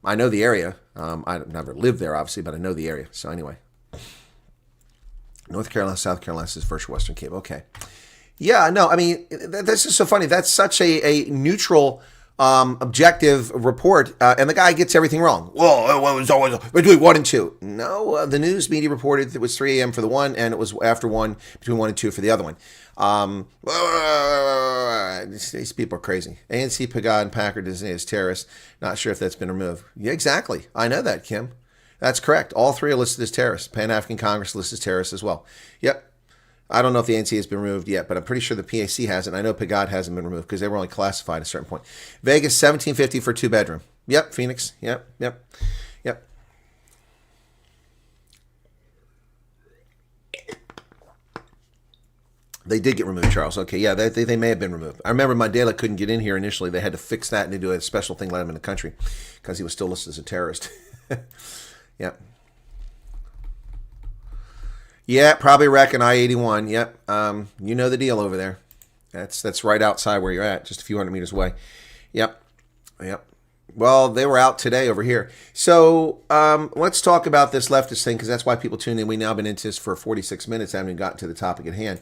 I know the area. I've never lived there, obviously, but I know the area. So anyway, North Carolina, South Carolina is first Western Cape. Okay, yeah, no, I mean this is so funny. That's such a neutral. Objective report, and the guy gets everything wrong. Well, it was always between 1 and 2. No, the news media reported it was 3 a.m. for the one, and it was after 1, between 1 and 2 for the other one. These people are crazy. ANC, Pagad, and Packard designated as terrorists. Not sure if that's been removed. Yeah, exactly. I know that, Kim. That's correct. All 3 are listed as terrorists. Pan-African Congress listed as terrorists as well. Yep. I don't know if the ANC has been removed yet, but I'm pretty sure the PAC hasn't. I know Pagad hasn't been removed because they were only classified at a certain point. Vegas, $1,750 for 2-bedroom. Yep. Phoenix. Yep. They did get removed, Charles. Okay, yeah, they may have been removed. I remember Mandela couldn't get in here initially. They had to fix that and they do a special thing, let him in the country because he was still listed as a terrorist. Yep. Yeah, probably wrecking I-81. Yep. You know the deal over there. That's right outside where you're at, just a few hundred meters away. Yep. Well, they were out today over here. So let's talk about this leftist thing because that's why people tune in. We've now been into this for 46 minutes. I haven't even gotten to the topic at hand.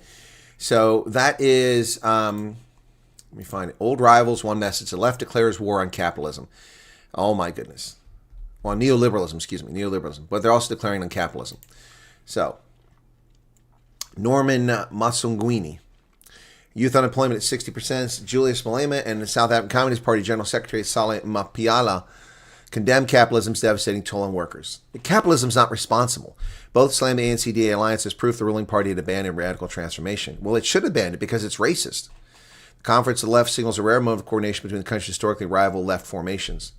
So that is, let me find it. Old rivals, one message. The left declares war on capitalism. Oh my goodness. Well, neoliberalism, neoliberalism. But they're also declaring on capitalism. So, Norman Masunguini. Youth unemployment at 60%. Julius Malema and the South African Communist Party General Secretary Saleh Mapiala condemned capitalism's devastating toll on workers. Capitalism's not responsible. Both slammed the ANC-DA alliance as proof the ruling party had abandoned radical transformation. Well, it should abandon it because it's racist. The conference of the left signals a rare moment of coordination between the country's historically rival left formations.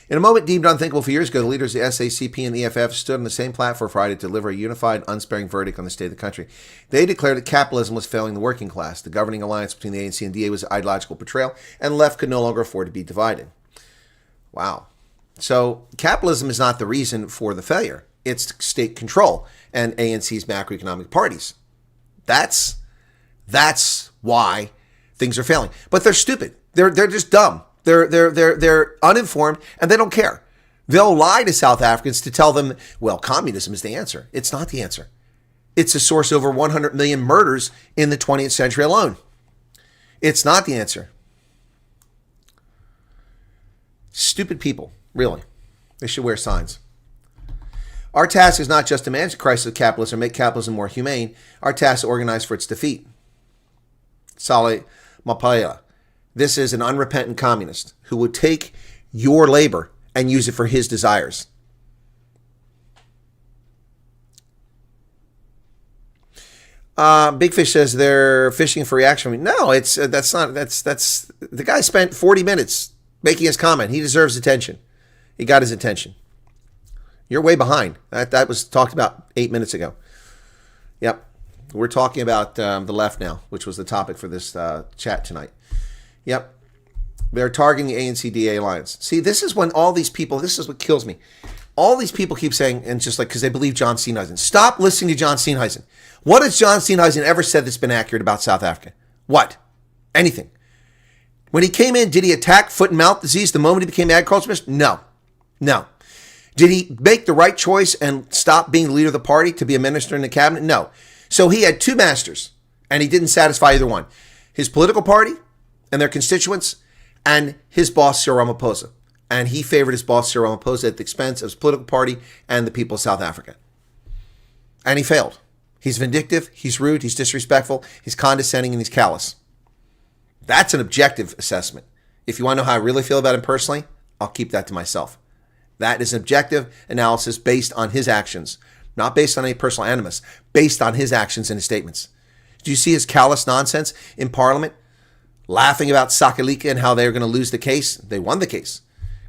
In a moment deemed unthinkable for years ago, the leaders of the SACP and the EFF stood on the same platform Friday to deliver a unified, unsparing verdict on the state of the country. They declared that capitalism was failing the working class. The governing alliance between the ANC and DA was an ideological betrayal, and the left could no longer afford to be divided. Wow. So capitalism is not the reason for the failure. It's state control and ANC's macroeconomic parties. That's why things are failing. But they're stupid. They're just dumb. They're uninformed and they don't care. They'll lie to South Africans to tell them, well, communism is the answer. It's not the answer. It's a source of over 100 million murders in the 20th century alone. It's not the answer. Stupid people, really. They should wear signs. Our task is not just to manage the crisis of capitalism or make capitalism more humane. Our task is to organize for its defeat. Saleh Mapiala. This is an unrepentant communist who would take your labor and use it for his desires. Big Fish says they're fishing for reaction. No, that's the guy spent 40 minutes making his comment. He deserves attention. He got his attention. You're way behind. That was talked about 8 minutes ago. Yep. We're talking about the left now, which was the topic for this chat tonight. Yep. They're targeting the ANC-DA alliance. See, this is when all these people, this is what kills me. All these people keep saying, and just like, because they believe John Steenhuisen. Stop listening to John Steenhuisen. What has John Steenhuisen ever said that's been accurate about South Africa? What? Anything. When he came in, did he attack foot and mouth disease the moment he became agriculturalist? No. No. Did he make the right choice and stop being the leader of the party to be a minister in the cabinet? No. So he had two masters, and he didn't satisfy either one. His political party and their constituents, and his boss, Cyril Ramaphosa. And he favored his boss, Cyril Ramaphosa, at the expense of his political party and the people of South Africa. And he failed. He's vindictive, he's rude, he's disrespectful, he's condescending, and he's callous. That's an objective assessment. If you want to know how I really feel about him personally, I'll keep that to myself. That is an objective analysis based on his actions, not based on any personal animus, based on his actions and his statements. Do you see his callous nonsense in Parliament? Laughing about Sakalika and how they're going to lose the case. They won the case.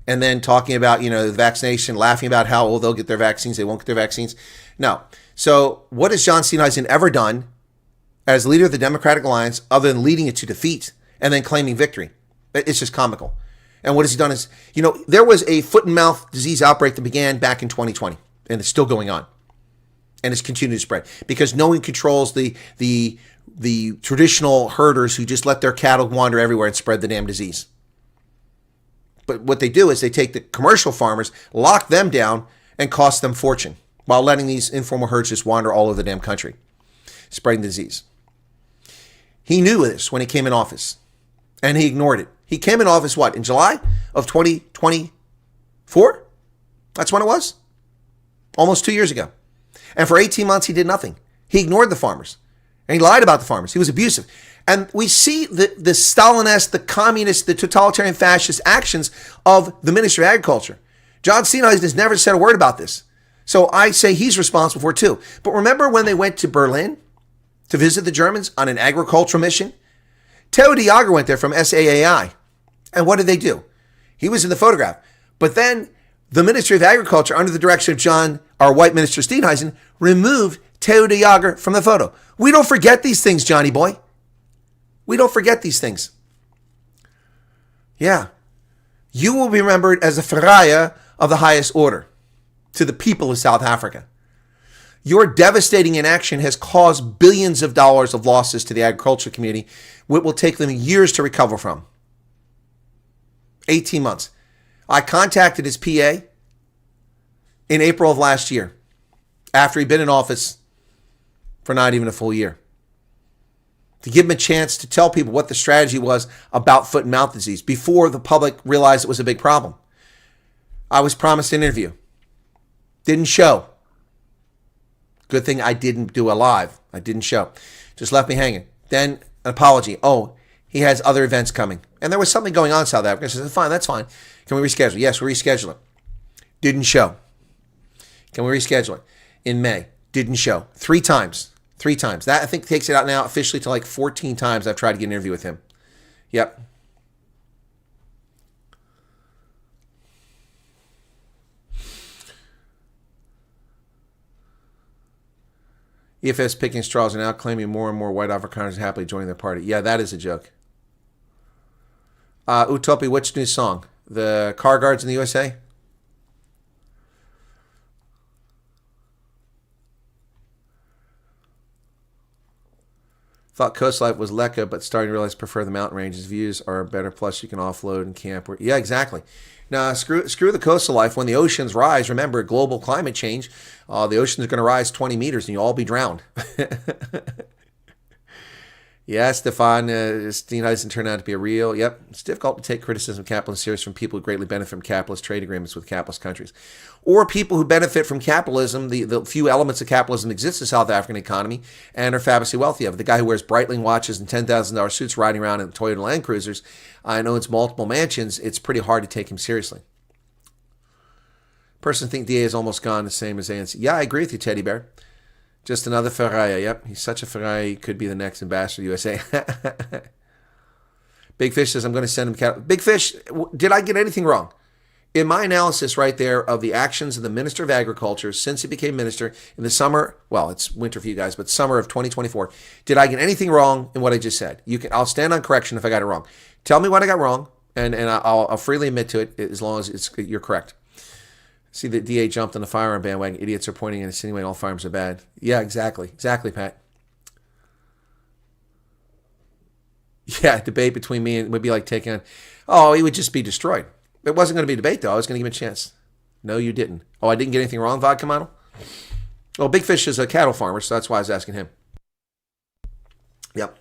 And then talking about, the vaccination, laughing about how, they'll get their vaccines, they won't get their vaccines. No. So what has John Steenhuisen ever done as leader of the Democratic Alliance other than leading it to defeat and then claiming victory? It's just comical. And what has he done is, there was a foot and mouth disease outbreak that began back in 2020, and it's still going on. And it's continued to spread because no one controls the traditional herders who just let their cattle wander everywhere and spread the damn disease. But what they do is they take the commercial farmers, lock them down, and cost them fortune while letting these informal herds just wander all over the damn country, spreading the disease. He knew this when he came in office, and he ignored it. He came in office, in July of 2024? That's when it was? Almost 2 years ago. And for 18 months, he did nothing. He ignored the farmers. And he lied about the farmers. He was abusive. And we see the Stalinist, the communist, the totalitarian fascist actions of the Ministry of Agriculture. John Steenhuisen has never said a word about this. So I say he's responsible for it too. But remember when they went to Berlin to visit the Germans on an agricultural mission? Theo de Jager went there from SAAI. And what did they do? He was in the photograph. But then the Ministry of Agriculture, under the direction of our white minister Steenhuisen, removed Theo de Jager from the photo. We don't forget these things, Johnny boy. We don't forget these things. Yeah. You will be remembered as a Faraya of the highest order to the people of South Africa. Your devastating inaction has caused billions of dollars of losses to the agriculture community, which will take them years to recover from. 18 months. I contacted his PA in April of last year, after he'd been in office for not even a full year. to give him a chance to tell people what the strategy was about foot and mouth disease before the public realized it was a big problem. I was promised an interview. Didn't show. Good thing I didn't do a live. I didn't show. Just left me hanging. Then an apology. Oh, he has other events coming. And there was something going on in South Africa. I said, fine, that's fine. Can we reschedule? Yes, we'll reschedule it. Didn't show. Can we reschedule it? In May. Didn't show. 3 times. 3 times. That, I think, takes it out now officially to like 14 times I've tried to get an interview with him. Yep. EFS picking straws and now claiming more and more white Afrikaners happily joining their party. Yeah, that is a joke. Utopia, which new song? The Car Guards in the USA? Thought coast life was Lekka, but starting to realize prefer the mountain ranges. Views are better, plus you can offload and camp. Yeah, exactly. Now, screw the coastal life. When the oceans rise, remember, global climate change, the oceans are going to rise 20 meters and you'll all be drowned. Yeah, Stefan, Steen Heisen turned out to be a real. Yep, it's difficult to take criticism of capitalism serious from people who greatly benefit from capitalist trade agreements with capitalist countries. Or people who benefit from capitalism, the few elements of capitalism exist in the South African economy and are fabulously wealthy of. The guy who wears Breitling watches and $10,000 suits riding around in Toyota Land Cruisers and owns multiple mansions, it's pretty hard to take him seriously. Person think DA is almost gone, the same as ANC. Yeah, I agree with you, Teddy Bear. Just another Ferraya. Yep, he's such a Ferraya, he could be the next ambassador to USA. Big Fish says, I'm going to send him cattle. Big Fish, did I get anything wrong? In my analysis right there of the actions of the Minister of Agriculture since he became minister in the summer, well, it's winter for you guys, but summer of 2024, did I get anything wrong in what I just said? I'll stand on correction if I got it wrong. Tell me what I got wrong, and I'll freely admit to it as long as you're correct. See, the DA jumped on the firearm bandwagon. Idiots are pointing and insinuating all firearms are bad. Yeah, exactly. Exactly, Pat. Yeah, debate between me and would be like taking on... Oh, he would just be destroyed. It wasn't going to be a debate, though. I was going to give him a chance. No, you didn't. Oh, I didn't get anything wrong, Vodka Model? Well, Big Fish is a cattle farmer, so that's why I was asking him. Yep.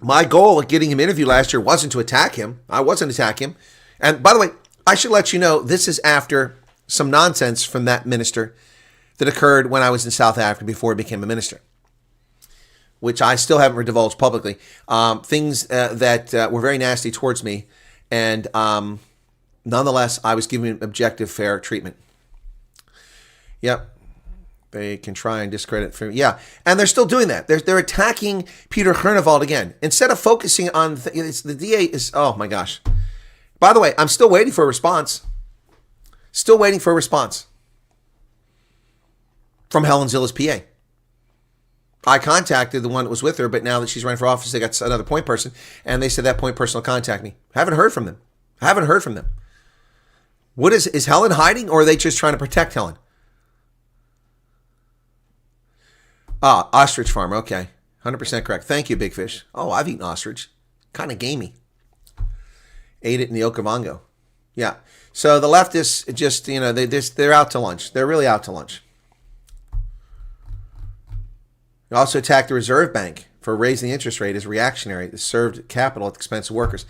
My goal of getting him interviewed last year wasn't to attack him. I wasn't attacking him. And by the way, I should let you know, this is after some nonsense from that minister that occurred when I was in South Africa before I became a minister, which I still haven't divulged publicly. Things that were very nasty towards me. And nonetheless, I was given objective, fair treatment. Yep. They can try and discredit for yeah, and they're still doing that. They're attacking Peter Groenewald again instead of focusing on the DA is oh my gosh. By the way, I'm still waiting for a response. Still waiting for a response from Helen Zilla's PA. I contacted the one that was with her, but now that she's running for office, they got another point person, and they said that point person will contact me. Haven't heard from them. What is Helen hiding, or are they just trying to protect Helen? Ah, ostrich farmer. Okay. 100% correct. Thank you, Big Fish. Oh, I've eaten ostrich. Kind of gamey. Ate it in the Okavango. Yeah. So the leftists just, they're out to lunch. They're really out to lunch. They also attacked the Reserve Bank for raising the interest rate as reactionary. It served capital at the expense of workers.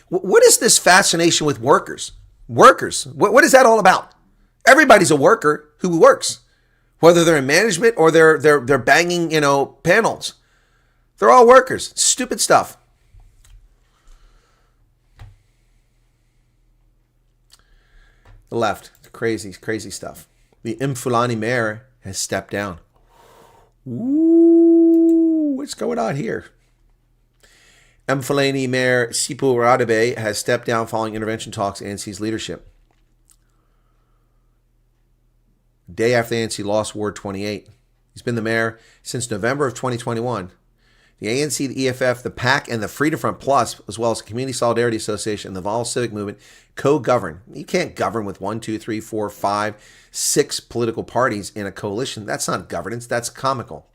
What is this fascination with workers? Workers. What is that all about? Everybody's a worker who works. Whether they're in management or they're banging, panels. They're all workers. Stupid stuff. The left. Crazy stuff. The Mfulani mayor has stepped down. Ooh, what's going on here? Mfulani mayor Sipho Radebe has stepped down following intervention talks and ANC's leadership. Day after the ANC lost Ward 28. He's been the mayor since November of 2021. The ANC, the EFF, the PAC, and the Freedom Front Plus, as well as the Community Solidarity Association and the Vol Civic Movement, co-govern. You can't govern with 1, 2, 3, 4, 5, 6 political parties in a coalition. That's not governance. That's comical.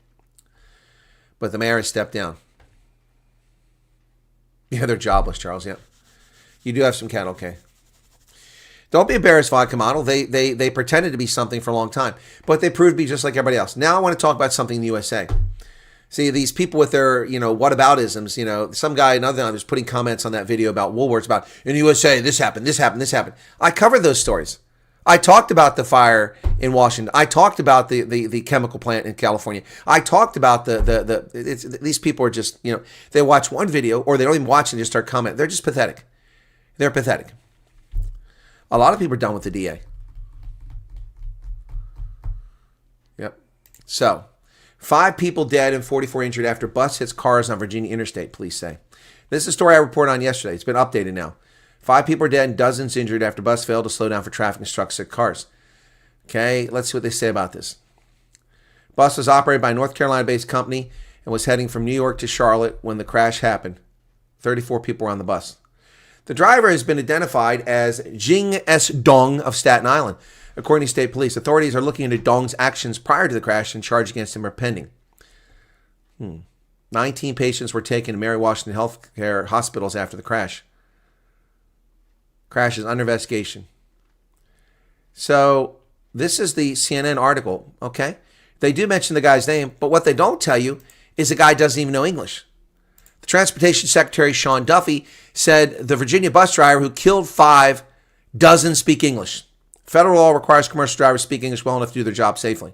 But the mayor has stepped down. Yeah, they're jobless, Charles. Yeah. You do have some cattle, okay. Don't be embarrassed, Vodka Model. They pretended to be something for a long time, but they proved to be just like everybody else. Now I want to talk about something in the USA. See, these people with their, whataboutisms, some guy, another guy was putting comments on that video about Woolworths about, in the USA, this happened, this happened, this happened. I covered those stories. I talked about the fire in Washington. I talked about the chemical plant in California. I talked about these people are just, they watch one video or they don't even watch and just start commenting. They're just pathetic. They're pathetic. A lot of people are done with the DA. Yep. So, 5 people dead and 44 injured after bus hits cars on Virginia interstate, police say. This is a story I reported on yesterday. It's been updated now. 5 people are dead and dozens injured after bus failed to slow down for traffic and struck 6 cars. Okay, let's see what they say about this. Bus was operated by a North Carolina-based company and was heading from New York to Charlotte when the crash happened. 34 people were on the bus. The driver has been identified as Jing S. Dong of Staten Island. According to state police, authorities are looking into Dong's actions prior to the crash and charges against him are pending. 19 patients were taken to Mary Washington Healthcare hospitals after the crash. Crash is under investigation. So this is the CNN article, okay? They do mention the guy's name, but what they don't tell you is the guy doesn't even know English. The Transportation Secretary, Sean Duffy, said the Virginia bus driver who killed 5 doesn't speak English. Federal law requires commercial drivers to speak English well enough to do their job safely.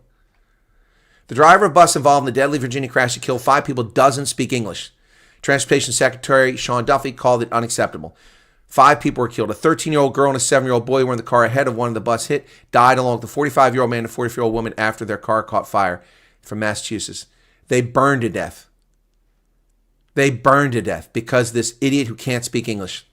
The driver of bus involved in the deadly Virginia crash that killed 5 people doesn't speak English. Transportation Secretary Sean Duffy called it unacceptable. 5 people were killed. A 13-year-old girl and a 7-year-old boy were in the car ahead of one of the bus hit, died along with a 45-year-old man and a 44-year-old woman after their car caught fire from Massachusetts. They burned to death. They burned to death because this idiot who can't speak English.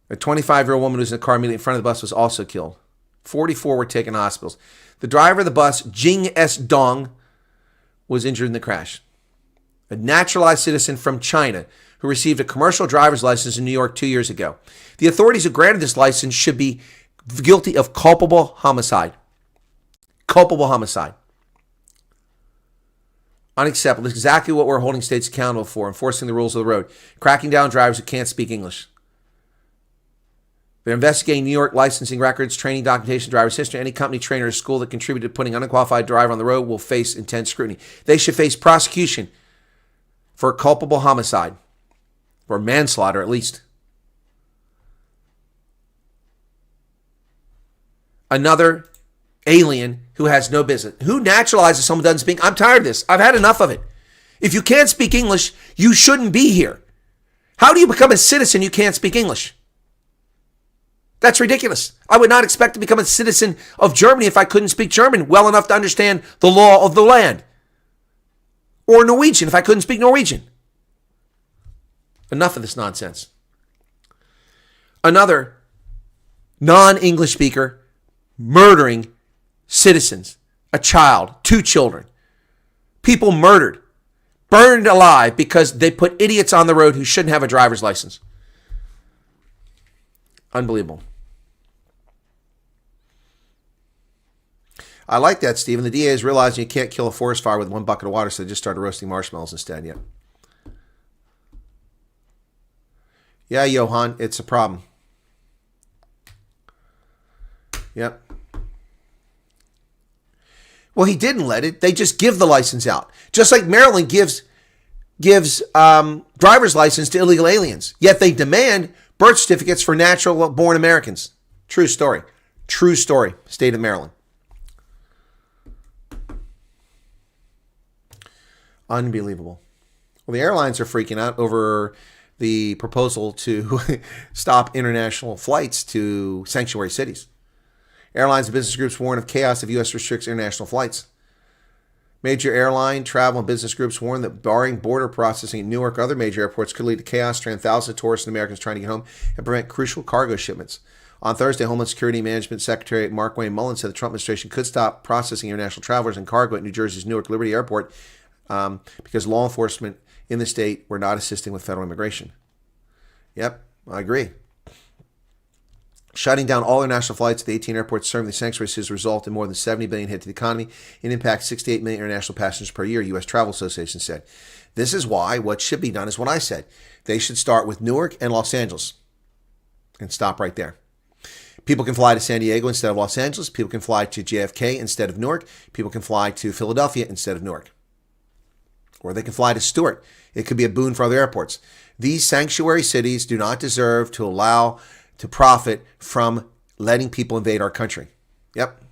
A 25-year-old woman who was in the car immediately in front of the bus was also killed. 44 were taken to hospitals. The driver of the bus, Jing S. Dong, was injured in the crash. A naturalized citizen from China who received a commercial driver's license in New York 2 years ago. The authorities who granted this license should be guilty of culpable homicide. Culpable homicide. Unacceptable. This is exactly what we're holding states accountable for, enforcing the rules of the road, cracking down drivers who can't speak English. They're investigating New York licensing records, training, documentation, driver's history. Any company, trainer, or school that contributed to putting an unqualified driver on the road will face intense scrutiny. They should face prosecution for culpable homicide, or manslaughter at least. Another alien who has no business. Who naturalizes someone who doesn't speak? I'm tired of this. I've had enough of it. If you can't speak English, you shouldn't be here. How do you become a citizen you can't speak English? That's ridiculous. I would not expect to become a citizen of Germany if I couldn't speak German well enough to understand the law of the land. Or Norwegian if I couldn't speak Norwegian. Enough of this nonsense. Another non-English speaker murdering citizens, a child, 2 children. People murdered, burned alive because they put idiots on the road who shouldn't have a driver's license. Unbelievable. I like that, Stephen. The DA is realizing you can't kill a forest fire with 1 bucket of water, so they just started roasting marshmallows instead. Yeah. Yeah, Johan, it's a problem. Yep. Well, he didn't let it. They just give the license out. Just like Maryland gives driver's license to illegal aliens. Yet they demand birth certificates for natural-born Americans. True story. True story. State of Maryland. Unbelievable. Well, the airlines are freaking out over the proposal to stop international flights to sanctuary cities. Airlines and business groups warn of chaos if U.S. restricts international flights. Major airline, travel, and business groups warn that barring border processing at Newark or other major airports could lead to chaos, strand thousands of tourists and Americans trying to get home, and prevent crucial cargo shipments. On Thursday, Homeland Security Management Secretary Mark Wayne Mullen said the Trump administration could stop processing international travelers and cargo at New Jersey's Newark Liberty Airport because law enforcement in the state were not assisting with federal immigration. Yep, I agree. Shutting down all international flights at the 18 airports serving the sanctuary cities result in more than $70 billion hit to the economy and impact 68 million international passengers per year, U.S. Travel Association said. This is why what should be done is what I said. They should start with Newark and Los Angeles and stop right there. People can fly to San Diego instead of Los Angeles. People can fly to JFK instead of Newark. People can fly to Philadelphia instead of Newark. Or they can fly to Stewart. It could be a boon for other airports. These sanctuary cities do not deserve to allow to profit from letting people invade our country. Yep.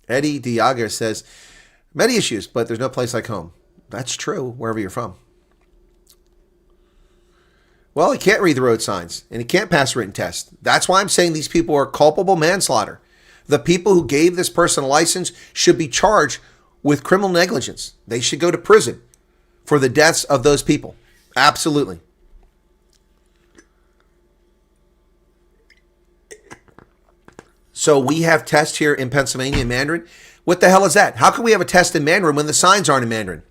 Eddie Diaga says, many issues, but there's no place like home. That's true, wherever you're from. Well, he can't read the road signs, and he can't pass a written test. That's why I'm saying these people are culpable manslaughter. The people who gave this person a license should be charged with criminal negligence. They should go to prison for the deaths of those people. Absolutely. So we have tests here in Pennsylvania in Mandarin. What the hell is that? How can we have a test in Mandarin when the signs aren't in Mandarin?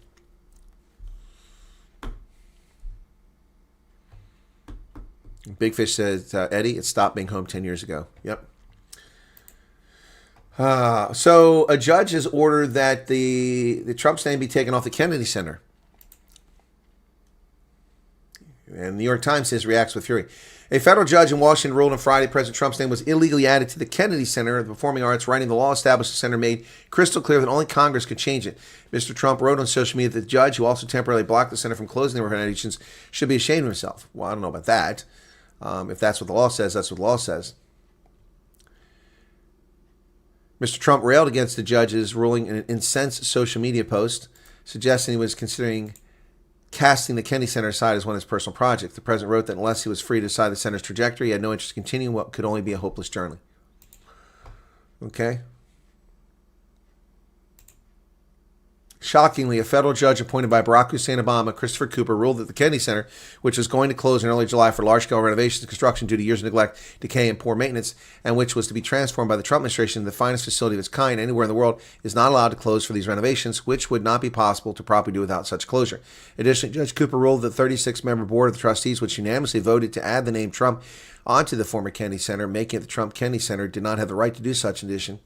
Big Fish says, Eddie, it stopped being home 10 years ago. Yep. So a judge has ordered that the Trump's name be taken off the Kennedy Center. And the New York Times says reacts with fury. A federal judge in Washington ruled on Friday President Trump's name was illegally added to the Kennedy Center of the Performing Arts, writing the law established the center made crystal clear that only Congress could change it. Mr. Trump wrote on social media that the judge, who also temporarily blocked the center from closing the renovations, should be ashamed of himself. Well, I don't know about that. If that's what the law says, that's what the law says. Mr. Trump railed against the judge's ruling in an incensed social media post, suggesting he was considering casting the Kennedy Center aside as one of his personal projects. The president wrote that unless he was free to decide the center's trajectory, he had no interest in continuing what could only be a hopeless journey. Okay? Shockingly, a federal judge appointed by Barack Hussein Obama, Christopher Cooper, ruled that the Kennedy Center, which was going to close in early July for large-scale renovations and construction due to years of neglect, decay, and poor maintenance, and which was to be transformed by the Trump administration into the finest facility of its kind anywhere in the world, is not allowed to close for these renovations, which would not be possible to properly do without such closure. Additionally, Judge Cooper ruled that the 36-member board of the trustees, which unanimously voted to add the name Trump onto the former Kennedy Center, making it the Trump Kennedy Center, did not have the right to do such an addition,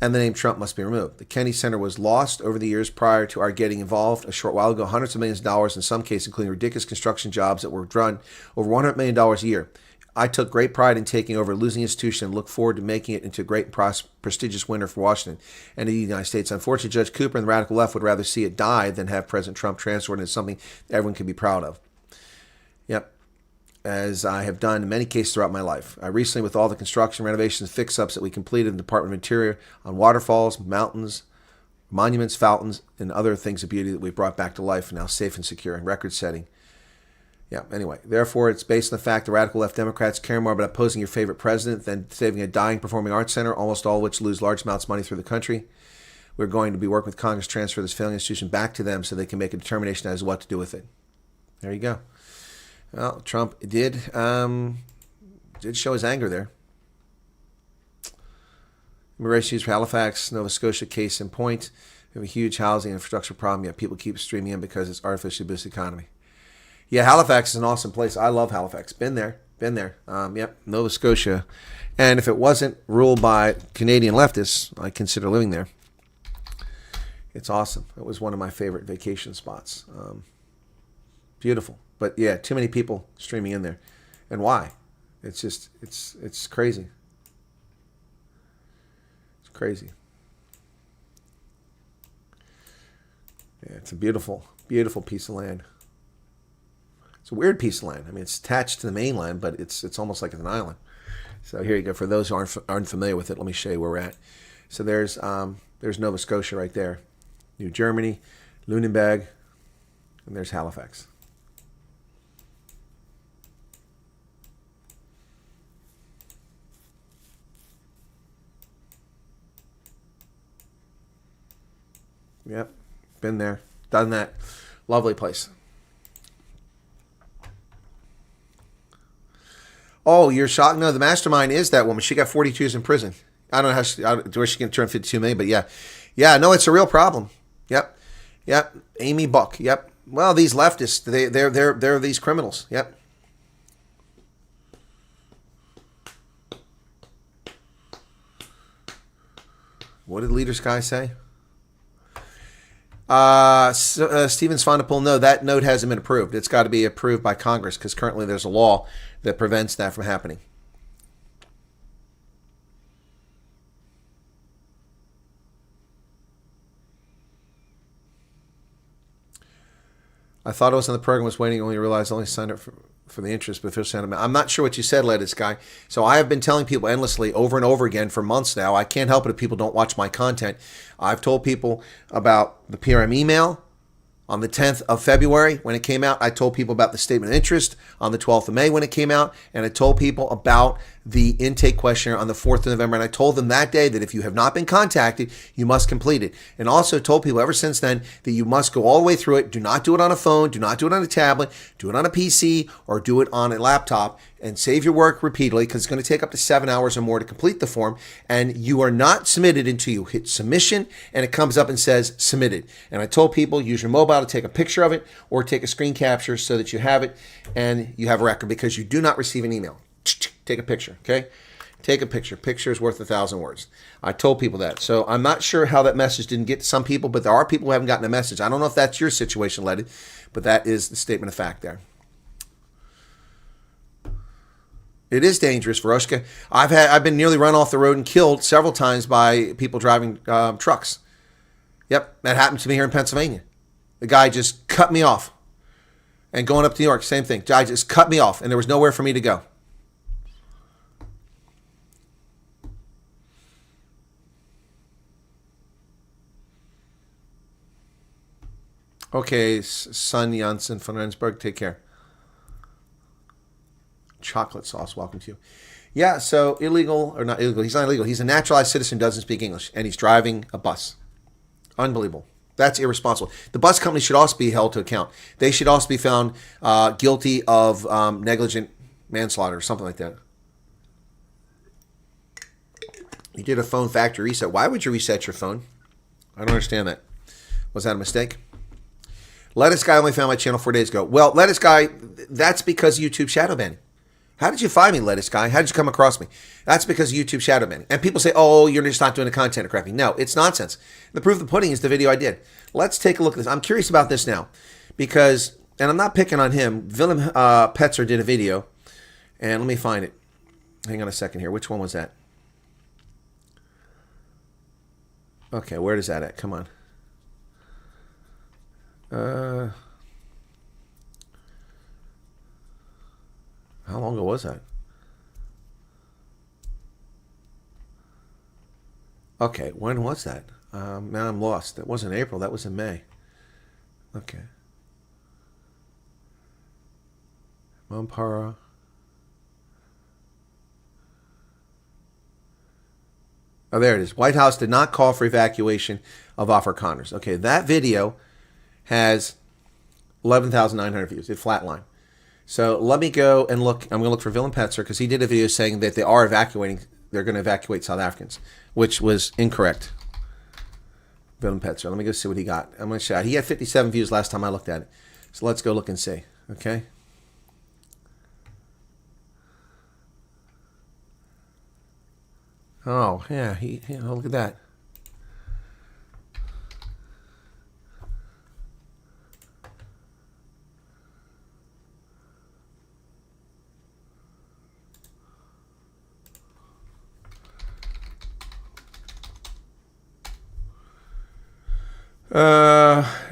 and the name Trump must be removed. The Kennedy Center was lost over the years prior to our getting involved. A short while ago, hundreds of millions of dollars, in some cases, including ridiculous construction jobs that were run over $100 million a year. I took great pride in taking over a losing institution and look forward to making it into a great and prestigious winner for Washington and the United States. Unfortunately, Judge Cooper and the radical left would rather see it die than have President Trump transferred into something that everyone can be proud of. Yep. As I have done in many cases throughout my life. I recently, with all the construction, renovations, fix-ups that we completed in the Department of Interior on waterfalls, mountains, monuments, fountains, and other things of beauty that we brought back to life, now safe and secure and record-setting. Yeah, anyway, therefore, it's based on the fact the radical left Democrats care more about opposing your favorite president than saving a dying performing arts center, almost all of which lose large amounts of money through the country. We're going to be working with Congress to transfer this failing institution back to them so they can make a determination as to what to do with it. There you go. Well, Trump did show his anger there. Immigration issues for Halifax, Nova Scotia, case in point. We have a huge housing infrastructure problem, yet people keep streaming in because it's artificially boosted economy. Yeah, Halifax is an awesome place. I love Halifax. Been there. Yep, Nova Scotia. And if it wasn't ruled by Canadian leftists, I consider living there. It's awesome. It was one of my favorite vacation spots. Beautiful. But yeah, too many people streaming in there. And why? It's just, it's crazy. It's crazy. Yeah, it's a beautiful, beautiful piece of land. It's a weird piece of land. I mean, it's attached to the mainland, but it's almost like it's an island. So here you go. For those who aren't familiar with it, let me show you where we're at. So there's Nova Scotia right there. New Germany, Lunenburg, and there's Halifax. Yep, been there, done that. Lovely place. Oh, you're shocked? No, the mastermind is that woman. She got 42 years in prison. I don't know where she can turn 52 million, but yeah. No, it's a real problem. Yep. Amy Buck. Yep. Well, these leftists, they're these criminals. Yep. What did Leader Sky say? Stevens Fondapool, no, that note hasn't been approved. It's got to be approved by Congress because currently there's a law that prevents that from happening. I thought I was on the program, was waiting, only realized I only signed up for the interest, but official sentiment. I'm not sure what you said, Lettuce Guy. So I have been telling people endlessly over and over again for months now. I can't help it if people don't watch my content. I've told people about the PRM email on the 10th of February when it came out. I told people about the statement of interest on the 12th of May when it came out. And I told people about the intake questionnaire on the 4th of November. And I told them that day that if you have not been contacted, you must complete it. And also told people ever since then that you must go all the way through it. Do not do it on a phone. Do not do it on a tablet. Do it on a PC or do it on a laptop and save your work repeatedly because it's going to take up to 7 hours or more to complete the form. And you are not submitted until you hit submission and it comes up and says submitted. And I told people use your mobile to take a picture of it or take a screen capture so that you have it and you have a record because you do not receive an email. Take a picture, okay? Take a picture. Picture is worth 1,000 words. I told people that. So I'm not sure how that message didn't get to some people, but there are people who haven't gotten a message. I don't know if that's your situation, Letty, but that is the statement of fact there. It is dangerous, Veroshka. I've been nearly run off the road and killed several times by people driving trucks. Yep, that happened to me here in Pennsylvania. The guy just cut me off. And going up to New York, same thing. Guy just cut me off, and there was nowhere for me to go. Okay, Son Janssen von Rensburg, take care. Chocolate sauce, welcome to you. Yeah, so illegal, or not illegal, he's not illegal. He's a naturalized citizen, doesn't speak English, and he's driving a bus. Unbelievable. That's irresponsible. The bus company should also be held to account. They should also be found guilty of negligent manslaughter or something like that. You did a phone factory reset. Why would you reset your phone? I don't understand that. Was that a mistake? Lettuce Guy only found my channel 4 days ago. Well, Lettuce Guy, that's because YouTube shadow banning. How did you find me, Lettuce Guy? How did you come across me? That's because of YouTube shadow banning. And people say, oh, you're just not doing the content correctly. No, it's nonsense. The proof of the pudding is the video I did. Let's take a look at this. I'm curious about this now because, and I'm not picking on him. Willem Petzer did a video, and let me find it. Hang on a second here. Which one was that? Okay, where is that at? Come on. How long ago was that? Okay, when was that? Now I'm lost. That wasn't April. That was in May. Okay. Mampara. Oh, there it is. White House did not call for evacuation of Afrikaners. Okay, that video has 11,900 views. It flatlined. So let me go and look. I'm going to look for Willem Petzer because he did a video saying that they are evacuating. They're going to evacuate South Africans, which was incorrect. Willem Petzer. Let me go see what he got. I'm going to show you. He had 57 views last time I looked at it. So let's go look and see. Okay. Oh, yeah. Look at that.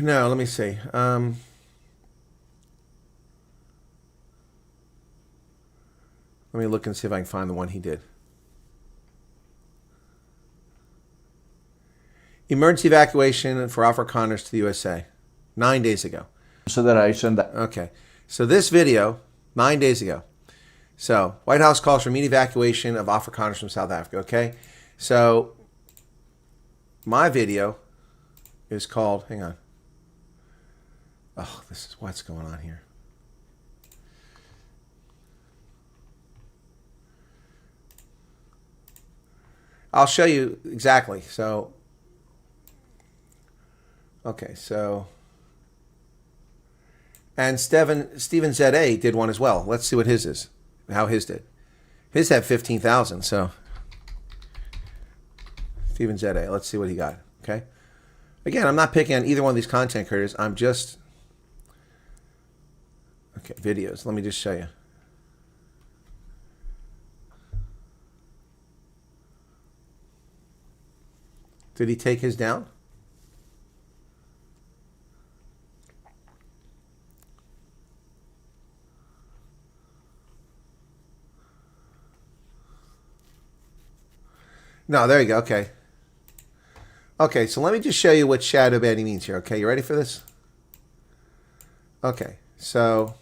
No, let me see. Let me look and see if I can find the one he did. Emergency evacuation for Afrikaners to the USA. 9 days ago. So that I send that. Okay. So this video, 9 days ago. So, White House calls for immediate evacuation of Afrikaners from South Africa. Okay. So, my video is called, hang on. Oh, this is what's going on here. I'll show you exactly. So, okay, so, and Steven ZA did one as well. Let's see what his is, how his did. His had 15,000, so Steven ZA, let's see what he got, okay? Again, I'm not picking on either one of these content creators. I'm just... Okay, videos. Let me just show you. Did he take his down? No, there you go. Okay. Okay, so let me just show you what shadow banning means here. Okay, you ready for this? Okay, so...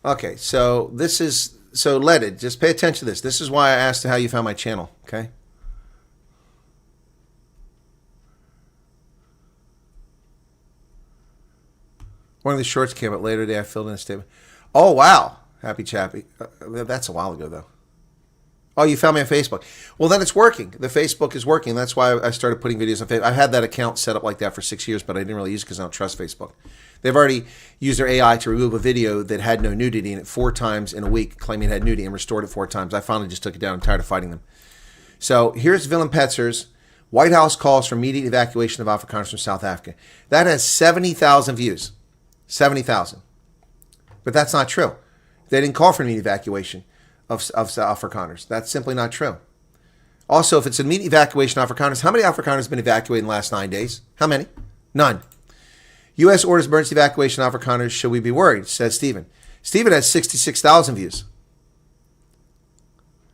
Okay, so this is... So, Leaded, just pay attention to this. This is why I asked how you found my channel, okay? One of the shorts came out later today. I filled in a statement. Oh, wow. Happy Chappy. That's a while ago, though. Oh, you found me on Facebook. Well, then it's working. The Facebook is working. That's why I started putting videos on Facebook. I've had that account set up like that for 6 years, but I didn't really use it because I don't trust Facebook. They've already used their AI to remove a video that had no nudity in it 4 times in a week, claiming it had nudity, and restored it 4 times. I finally just took it down. I'm tired of fighting them. So here's Willem Petzer's White House calls for immediate evacuation of Afrikaners from South Africa. That has 70,000 views. 70,000. But that's not true. They didn't call for an immediate evacuation of Afrikaners. That's simply not true. Also, if it's an immediate evacuation of Afrikaners, how many Afrikaners have been evacuated in the last 9 days? How many? None. U.S. orders emergency evacuation of Afrikaners. Should we be worried? Says Stephen. Stephen has 66,000 views.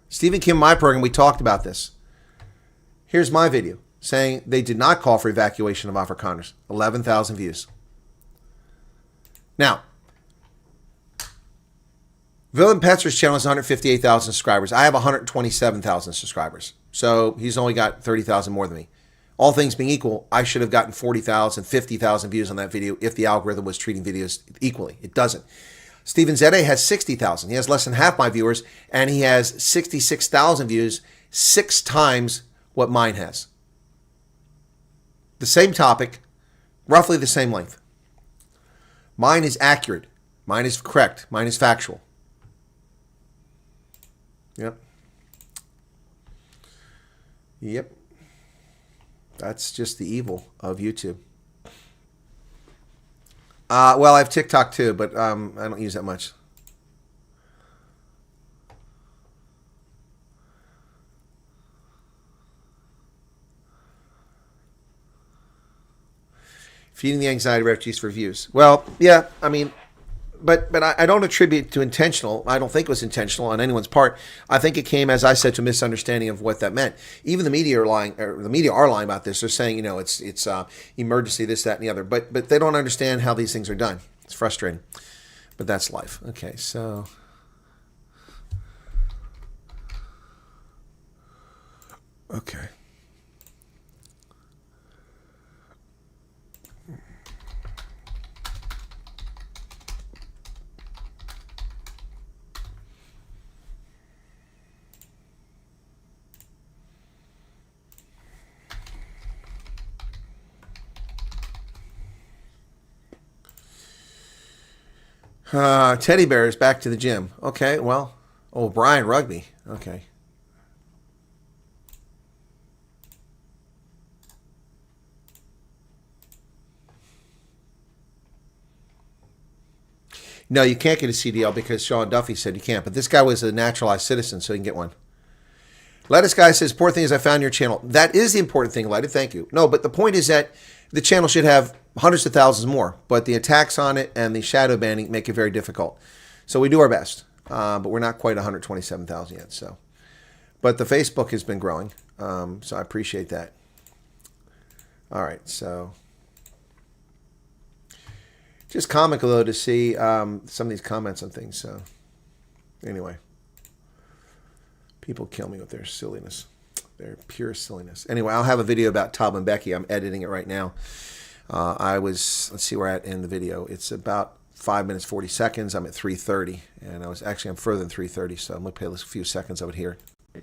Stephen came to my program. We talked about this. Here's my video saying they did not call for evacuation of Afrikaners. 11,000 views. Now, Willem Petzer's channel has 158,000 subscribers. I have 127,000 subscribers. So he's only got 30,000 more than me. All things being equal, I should have gotten 40,000, 50,000 views on that video if the algorithm was treating videos equally. It doesn't. Steven Zede has 60,000. He has less than half my viewers, and he has 66,000 views, 6 times what mine has. The same topic, roughly the same length. Mine is accurate. Mine is correct. Mine is factual. Yep. Yep. That's just the evil of YouTube. Well, I have TikTok too, but I don't use that much. Feeding the anxiety refugees for views. Well, yeah, I mean, but I don't attribute it to intentional. I don't think it was intentional on anyone's part. I think it came, as I said, to a misunderstanding of what that meant. Even the media are lying, or the media are lying about this. They're saying, you know, it's emergency, this, that, and the other. But they don't understand how these things are done. It's frustrating, but that's life. Okay, so okay. Teddy bears back to the gym. Okay, well, oh, Brian rugby. Okay. No, you can't get a CDL because Sean Duffy said you can't. But this guy was a naturalized citizen, so he can get one. Lettuce Guy says, important thing is I found your channel. That is the important thing, Lettuce. Thank you. No, but the point is that the channel should have hundreds of thousands more, but the attacks on it and the shadow banning make it very difficult. So we do our best, but we're not quite 127,000 yet. So, but the Facebook has been growing, so I appreciate that. All right, so just comical though to see some of these comments on things. So anyway, people kill me with their silliness, their pure silliness. Anyway, I'll have a video about Tom and Becky. I'm editing it right now. Let's see where we're at in the video. It's about 5 minutes, 40 seconds. I'm at 3:30, and I'm further than 3:30, so I'm going to play a few seconds of it here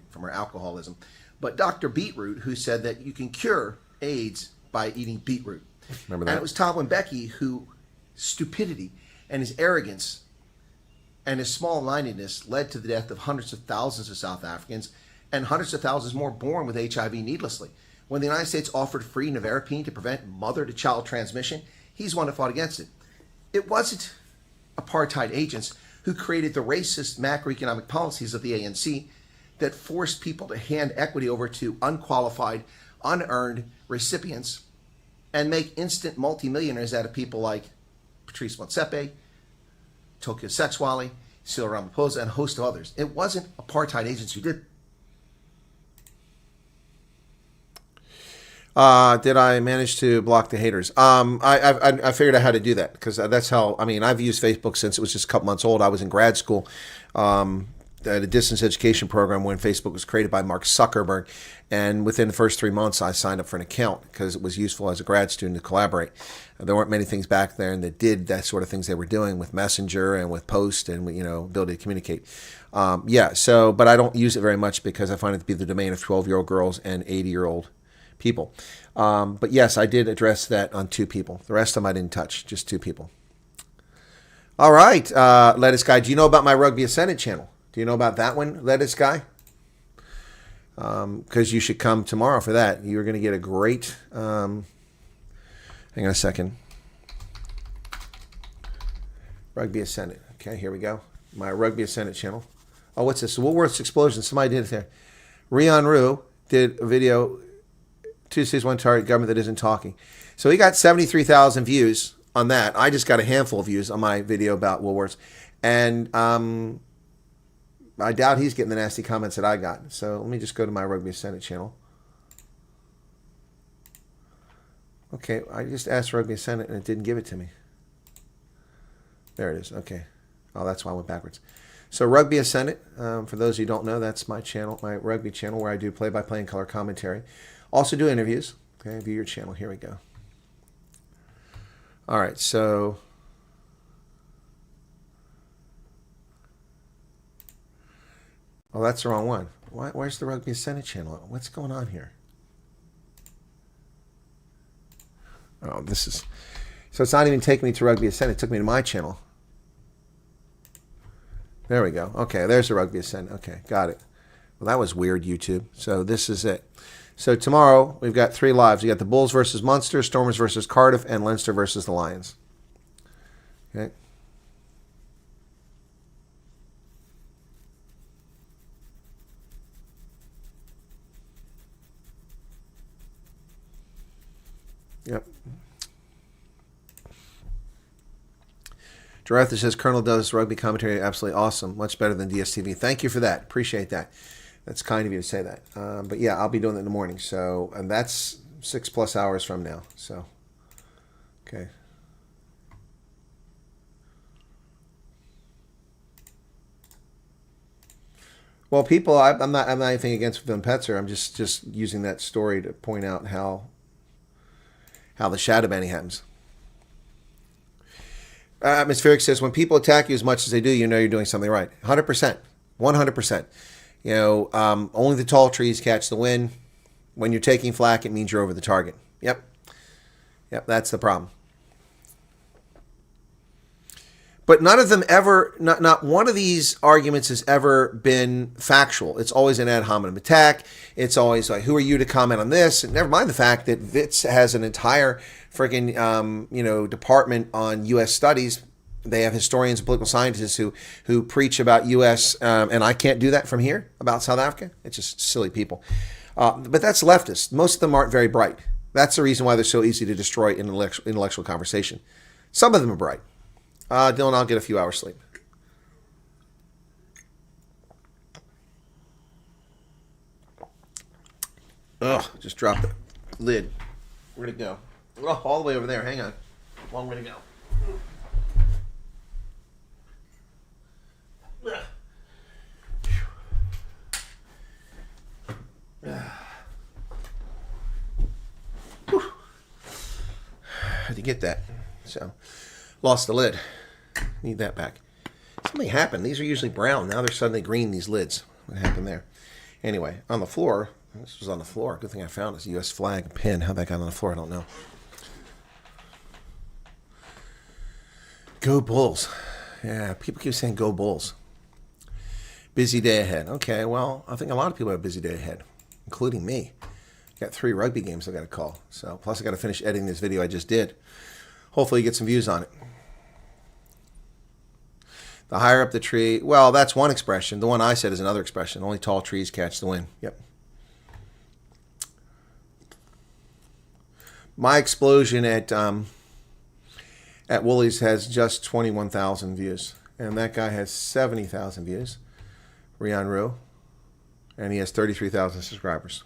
from our alcoholism. But Dr. Beetroot, who said that you can cure AIDS by eating beetroot. Remember that? And it was Tom and Becky who stupidity and his arrogance and his small-mindedness led to the death of hundreds of thousands of South Africans and hundreds of thousands more born with HIV needlessly. When the United States offered free nevirapine to prevent mother-to-child transmission, he's one that fought against it. It wasn't apartheid agents who created the racist macroeconomic policies of the ANC that forced people to hand equity over to unqualified, unearned recipients and make instant multimillionaires out of people like Patrice Motsepe, Tokyo Sexwale, Cyril Ramaphosa, and a host of others. It wasn't apartheid agents who did. Did I manage to block the haters? I figured out how to do that because that's how, I mean, I've used Facebook since it was just a couple months old. I was in grad school at a distance education program when Facebook was created by Mark Zuckerberg. And within the first 3 months, I signed up for an account because it was useful as a grad student to collaborate. There weren't many things back there that did that sort of things they were doing with Messenger and with Post and, you know, ability to communicate. But I don't use it very much because I find it to be the domain of 12-year-old girls and 80-year-old people. But yes, I did address that on 2 people. The rest of them I didn't touch, just 2 people. All right, Lettuce Guy, do you know about my Rugby Ascendant channel? Do you know about that one, Lettuce Guy? Because you should come tomorrow for that. You're going to get a great... hang on a second. Rugby Ascendant. Okay, here we go. My Rugby Ascendant channel. Oh, what's this? Woolworth's Explosion. Somebody did it there. Rian Rue did a video... Tuesday's one target government that isn't talking. So he got 73,000 views on that. I just got a handful of views on my video about Woolworths. And I doubt he's getting the nasty comments that I got. So let me just go to my Rugby Ascendant channel. Okay, I just asked Rugby Ascendant and it didn't give it to me. There it is. Okay. Oh, that's why I went backwards. So Rugby Ascendant, for those who don't know, that's my channel, my rugby channel where I do play-by-play and color commentary. Also do interviews. Okay, view your channel. Here we go. All right, so oh, that's the wrong one. Where's the Rugby Ascendant channel? What's going on here? Oh, this is so it's not even taking me to Rugby Ascendant. It took me to my channel. There we go. Okay, there's the Rugby Ascendant. Okay, got it. Well, that was weird, YouTube. So this is it. So tomorrow, we've got 3 lives. We got the Bulls versus Munster, Stormers versus Cardiff, and Leinster versus the Lions. Okay. Yep. Giraffe says, Colonel does rugby commentary absolutely awesome. Much better than DSTV. Thank you for that. Appreciate that. That's kind of you to say that. But yeah, I'll be doing that in the morning. So, and that's 6+ hours from now. So, okay. Well, people, I'm not anything against Vim Petzer. I'm just using that story to point out how the shadow banning happens. Atmospheric says, when people attack you as much as they do, you know you're doing something right. 100%. 100%. You know, only the tall trees catch the wind. When you're taking flak, it means you're over the target. Yep. Yep, that's the problem. But none of them ever, not one of these arguments has ever been factual. It's always an ad hominem attack. It's always like, who are you to comment on this? And never mind the fact that Wits has an entire freaking, department on U.S. studies. They have historians and political scientists who preach about U.S., and I can't do that from here about South Africa. It's just silly people. But that's leftist. Most of them aren't very bright. That's the reason why they're so easy to destroy in intellectual conversation. Some of them are bright. Dylan, I'll get a few hours sleep. Ugh, just dropped the lid. Where'd it go? Oh, all the way over there. Hang on. Long way to go. Had to get that. So, lost the lid. Need that back. Something happened. These are usually brown. Now they're suddenly green, these lids. What happened there? Anyway, on the floor. This was on the floor. Good thing I found this U.S. flag pin. How that got on the floor, I don't know. Go Bulls. Yeah, people keep saying go Bulls. Busy day ahead. Okay, well, I think a lot of people have a busy day ahead, including me. Got 3 rugby games I got to call. So, plus I got to finish editing this video I just did. Hopefully, you get some views on it. The higher up the tree, well, that's one expression. The one I said is another expression. Only tall trees catch the wind. Yep. My explosion at Woolies has just 21,000 views, and that guy has 70,000 views. Rian Rue, and he has 33,000 subscribers.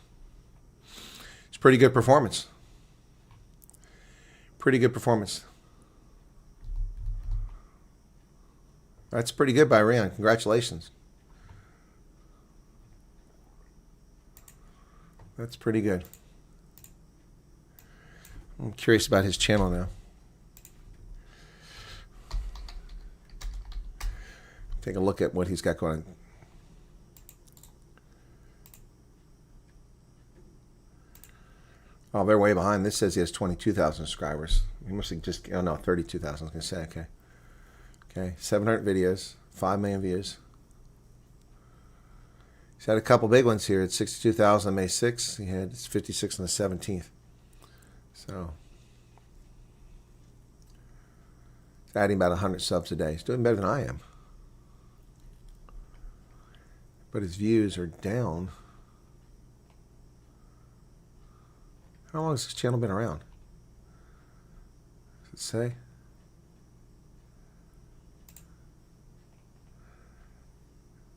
It's pretty good performance. Pretty good performance. That's pretty good by Rian. Congratulations. That's pretty good. I'm curious about his channel now. Take a look at what he's got going on. Oh, they're way behind. This says he has 22,000 subscribers. He must have just, oh no, 32,000, I was going to say, okay. Okay, 700 videos, 5 million views. He's had a couple big ones here. It's 62,000 on May 6th. He had 56 on the 17th. So, he's adding about 100 subs a day. He's doing better than I am. But his views are down. How long has this channel been around? Does it say?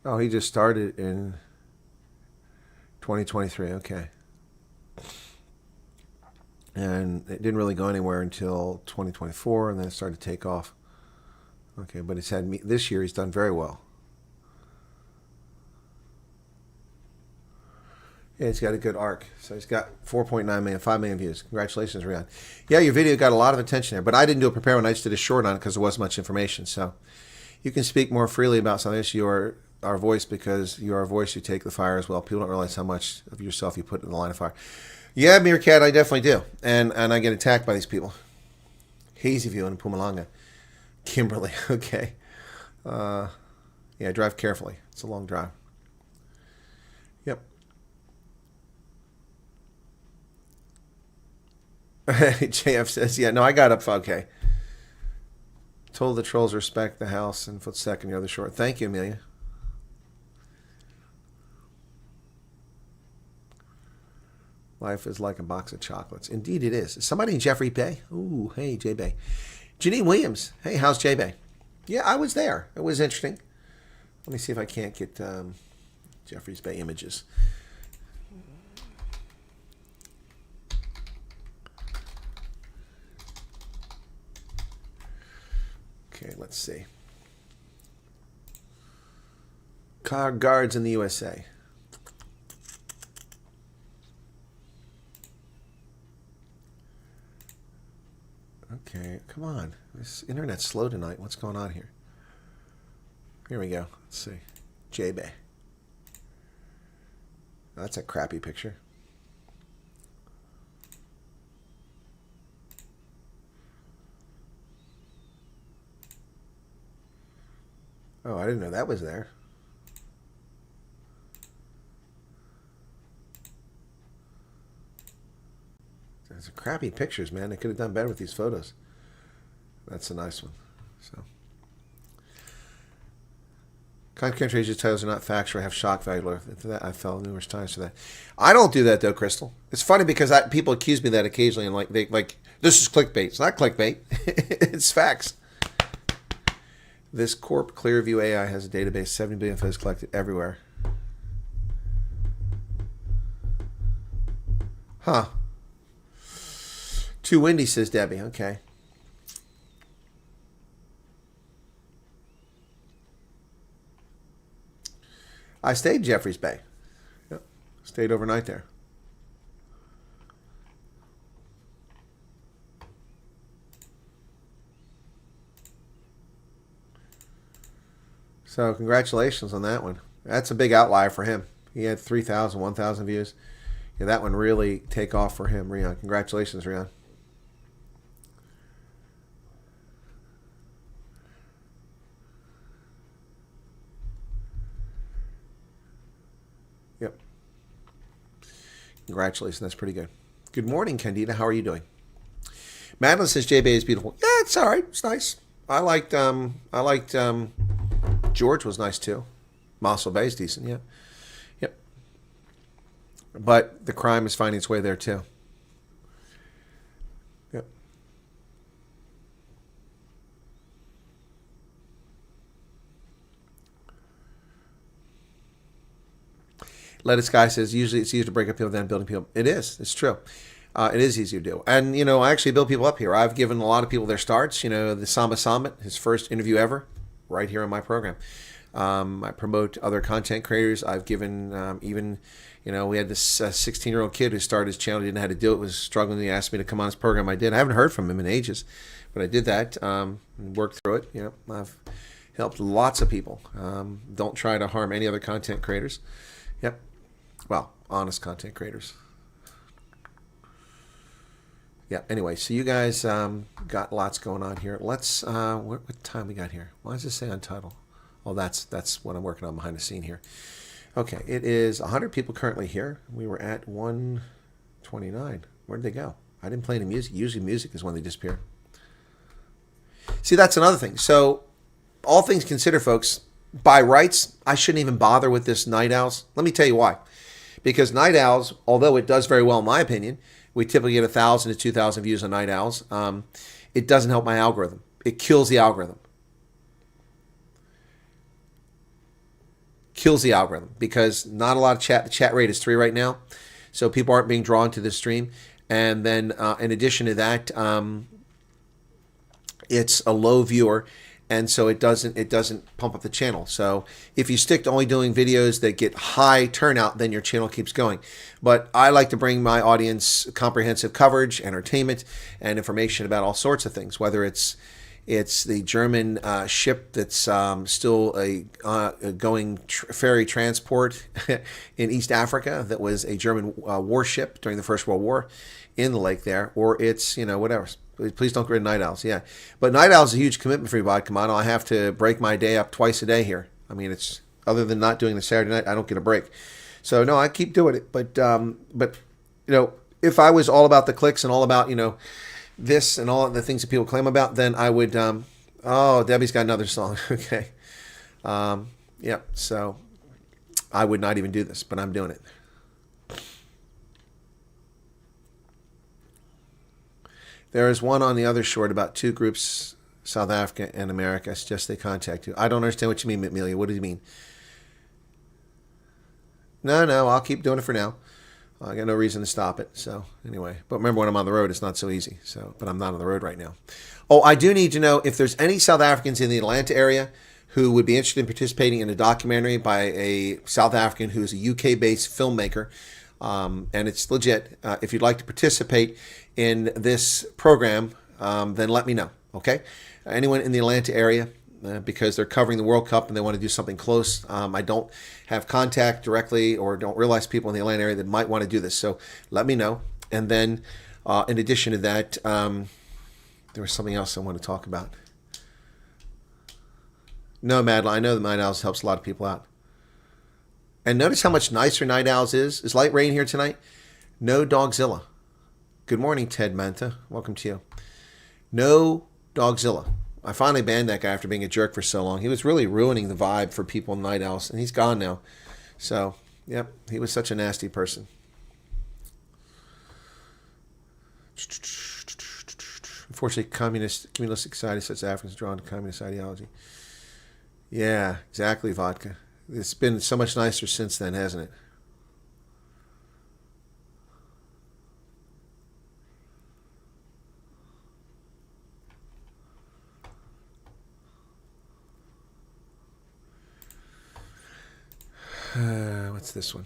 Oh, he just started in 2023. Okay. And it didn't really go anywhere until 2024, and then it started to take off. Okay, but it's had this year. He's done very well. Yeah, he's got a good arc. So he's got 4.9 million, 5 million views. Congratulations, Rian. Yeah, your video got a lot of attention there, but I didn't do a prepare one. I just did a short on it because there wasn't much information. So you can speak more freely about something. You are our voice, because you are a voice. You take the fire as well. People don't realize how much of yourself you put in the line of fire. Yeah, Meerkat, I definitely do. And I get attacked by these people. Hazy View in Pumalanga. Kimberly, okay. Yeah, drive carefully. It's a long drive. Yep. JF says, yeah, no, I got up. Okay. Told the trolls respect the house and foot second, you're the short. Thank you, Amelia. Life is like a box of chocolates. Indeed it is. Is somebody in Jeffrey Bay? Ooh, hey, J Bay. Janine Williams. Hey, how's J Bay? Yeah, I was there. It was interesting. Let me see if I can't get Jeffrey's Bay images. Okay, let's see. Car guards in the USA. Okay, come on. This internet's slow tonight. What's going on here? Here we go. Let's see. J-Bay. That's a crappy picture. Oh, I didn't know that was there. Those are crappy pictures, man. They could have done better with these photos. That's a nice one. So, content creators' titles are not factual or have shock value. I fell numerous times for that. I don't do that though, Crystal. It's funny because people accuse me of that occasionally, and like this is clickbait. It's not clickbait. It's facts. This Corp Clearview AI has a database, 70 billion photos collected everywhere. Huh. Too windy, says Debbie. Okay. I stayed in Jeffreys Bay. Yep. Stayed overnight there. So congratulations on that one. That's a big outlier for him. He had 3,000, 1,000 views. Yeah, that one really take off for him, Rian. Congratulations, Rian. Congratulations. That's pretty good. Good morning, Candida. How are you doing? Madeline says J-Bay is beautiful. Yeah, it's all right. It's nice. I liked George was nice too. Mossel Bay is decent. Yeah. Yep. But the crime is finding its way there too. Yep. Lettuce Guy says, usually it's easier to break up people than building people. It is. It's true. It is easier to do. And, I actually build people up here. I've given a lot of people their starts. The Samba Summit, his first interview ever, right here on my program. I promote other content creators. I've given even, we had this 16-year-old kid who started his channel, didn't know how to do it, was struggling. He asked me to come on his program. I did. I haven't heard from him in ages, but I did that, worked through it. I've helped lots of people. Don't try to harm any other content creators. Yep. Well, honest content creators. Yeah, anyway, so you guys got lots going on here. Let's, what time we got here? Why does it say untitled? Oh, that's what I'm working on behind the scene here. Okay, it is 100 people currently here. We were at 129. Where did they go? I didn't play any music. Usually music is when they disappear. See, that's another thing. So, all things considered, folks, by rights, I shouldn't even bother with this Night Owls. Let me tell you why. Because Night Owls, although it does very well in my opinion, we typically get 1,000 to 2,000 views on Night Owls. It doesn't help my algorithm. It kills the algorithm. Kills the algorithm because not a lot of chat. The chat rate is 3 right now, so people aren't being drawn to this stream. And then in addition to that, it's a low viewer, and so it doesn't pump up the channel. So if you stick to only doing videos that get high turnout, then your channel keeps going. But I like to bring my audience comprehensive coverage, entertainment, and information about all sorts of things, whether it's the German ship that's still a going ferry transport in East Africa that was a German warship during the First World War in the lake there, or it's, whatever. Please don't get rid of Night Owls, yeah. But Night Owls is a huge commitment for me, Bod Kamano. I have to break my day up twice a day here. I mean, it's other than not doing the Saturday night, I don't get a break. So, no, I keep doing it. But if I was all about the clicks and all about, this and all the things that people claim about, then I would, oh, Debbie's got another song. Okay. Yep. So I would not even do this, but I'm doing it. There is one on the other short about 2 groups, South Africa and America. I suggest they contact you. I don't understand what you mean, Amelia. What do you mean? No, I'll keep doing it for now. I got no reason to stop it. So anyway, but remember when I'm on the road, it's not so easy. So, but I'm not on the road right now. Oh, I do need to know if there's any South Africans in the Atlanta area who would be interested in participating in a documentary by a South African who's a UK-based filmmaker. And it's legit. If you'd like to participate in this program, then let me know. Okay. Anyone in the Atlanta area, because they're covering the World Cup and they want to do something close. I don't have contact directly or don't realize people in the Atlanta area that might want to do this. So let me know. And then in addition to that, there was something else I want to talk about. No, Madeline, I know that Night Owls helps a lot of people out. And notice how much nicer Night Owls is. Is light rain here tonight? No Dogzilla. Good morning, Ted Manta. Welcome to you. No Dogzilla. I finally banned that guy after being a jerk for so long. He was really ruining the vibe for people in Night Owls, and he's gone now. So, yep, he was such a nasty person. Unfortunately, communistic society such as Africans drawn to communist ideology. Yeah, exactly, Vodka. It's been so much nicer since then, hasn't it? What's this one?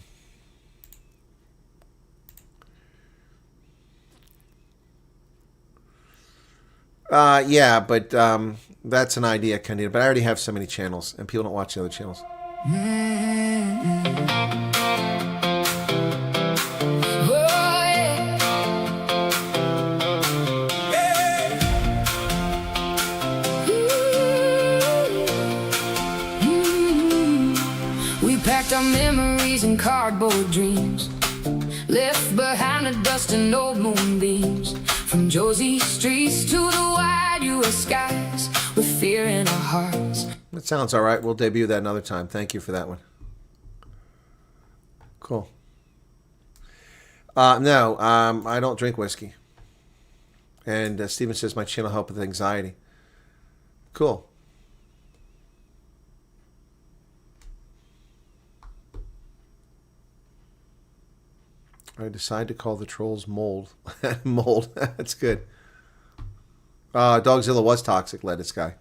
Yeah, but that's an idea, Candida. But I already have so many channels, and people don't watch the other channels. We packed our memories and cardboard dreams. left behind the dust and old moonbeams. From Josie streets to the wide U.S. skies, with fear in our hearts. That sounds all right. We'll debut that another time. Thank you for that one. Cool. No, I don't drink whiskey. And Steven says my chin will help with anxiety. Cool. I decide to call the trolls mold. Mold. That's good. Dogzilla was toxic, lettuce guy.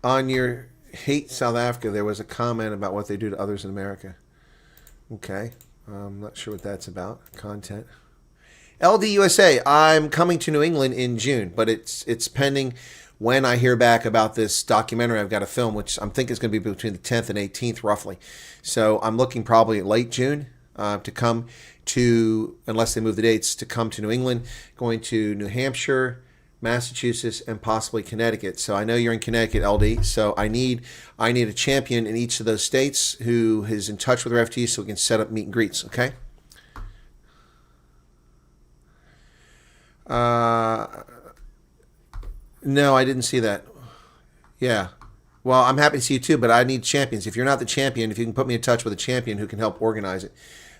On your hate South Africa, there was a comment about what they do to others in America. Okay. I'm not sure what that's about. Content. LDUSA, I'm coming to New England in June, but it's pending when I hear back about this documentary I've got to film, which I'm thinking is going to be between the 10th and 18th, roughly. So I'm looking probably late June to come to, unless they move the dates, to come to New England, going to New Hampshire, Massachusetts, and possibly Connecticut. So I know you're in Connecticut, LD. So I need a champion in each of those states who is in touch with refugees so we can set up meet and greets, okay? No, I didn't see that. Yeah. Well, I'm happy to see you too, but I need champions. If you're not the champion, if you can put me in touch with a champion who can help organize it.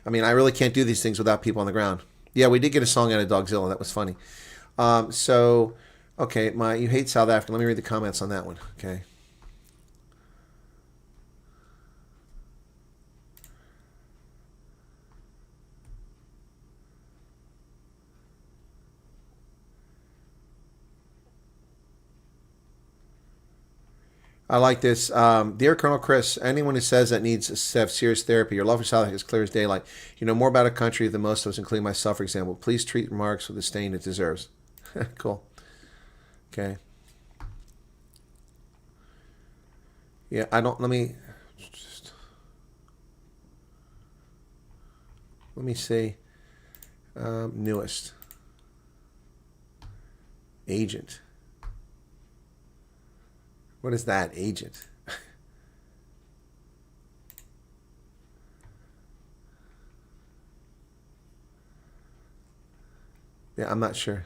I mean, I really can't do these things without people on the ground. Yeah, we did get a song out of Dogzilla. That was funny. Okay, you hate South Africa. Let me read the comments on that one. Okay. I like this. Dear Colonel Chris, anyone who says that needs to have serious therapy, your love for South Africa is clear as daylight. You know more about a country than most of us, including myself, for example. Please treat remarks with the disdain it deserves. Cool. Okay. Yeah, let me see. Newest. Agent. What is that, agent? Yeah, I'm not sure.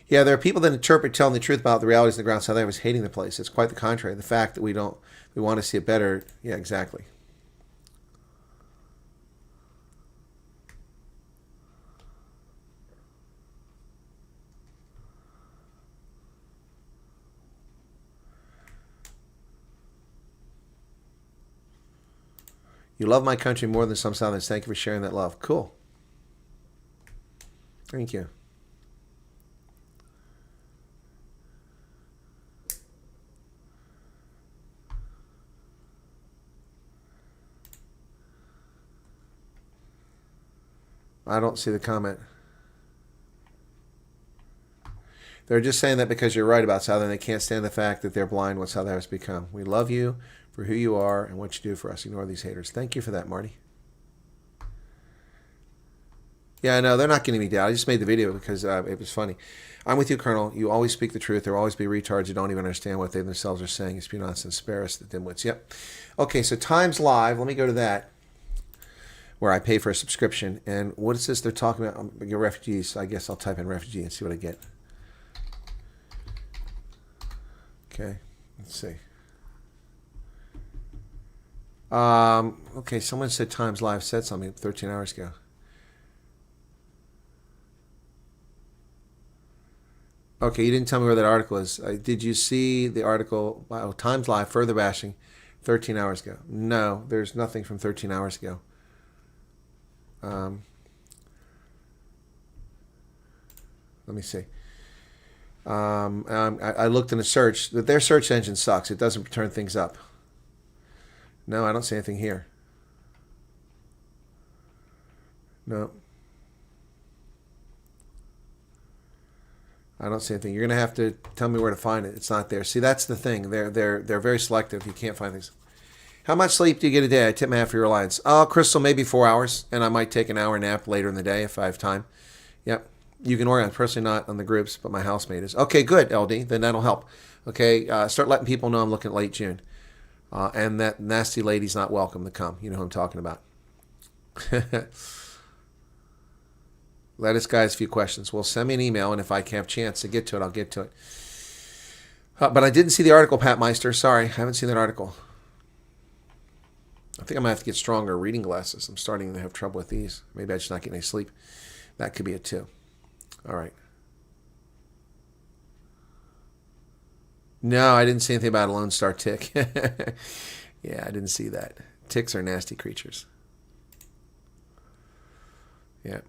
Yeah, there are people that interpret telling the truth about the realities of the ground South Africa as hating the place. It's quite the contrary. The fact that we want to see it better. Yeah, exactly. You love my country more than some Southerners. Thank you for sharing that love. Cool. Thank you. I don't see the comment. They're just saying that because you're right about Southern. They can't stand the fact that they're blind what Southern has become. We love you for who you are and what you do for us. Ignore these haters. Thank you for that, Marty. Yeah, no, they're not getting me down. I just made the video because it was funny. I'm with you, Colonel. You always speak the truth. There will always be retards who don't even understand what they themselves are saying. It's pure nonsense. Spare us the dimwits. Yep. Okay, so Times Live. Let me go to that, where I pay for a subscription. And what is this they're talking about? Your refugees. So I guess I'll type in refugee and see what I get. Okay, let's see. Okay, someone said Times Live said something 13 hours ago. Okay, you didn't tell me where that article is. Did you see the article? Wow, Times Live, further bashing 13 hours ago. No, there's nothing from 13 hours ago. Let me see. I looked in the search. Their search engine sucks. It doesn't turn things up. No, I don't see anything here. No. I don't see anything. You're gonna have to tell me where to find it. It's not there. See, that's the thing. They're very selective. You can't find things. How much sleep do you get a day? I tip my hat for your reliance. Oh, Crystal, maybe 4 hours, and I might take an hour nap later in the day if I have time. Yep. You can organize. Personally, not on the groups, but my housemate is. Okay, good, LD. Then that'll help. Okay, start letting people know I'm looking at late June. And that nasty lady's not welcome to come. You know who I'm talking about. Let us guys a few questions. Well, send me an email, and if I can have a chance to get to it, I'll get to it. But I didn't see the article, Pat Meister. Sorry, I haven't seen that article. I think I might have to get stronger reading glasses. I'm starting to have trouble with these. Maybe I'm just not getting any sleep. That could be it too. All right. No, I didn't see anything about a Lone Star tick. Yeah, I didn't see that. Ticks are nasty creatures. Yeah.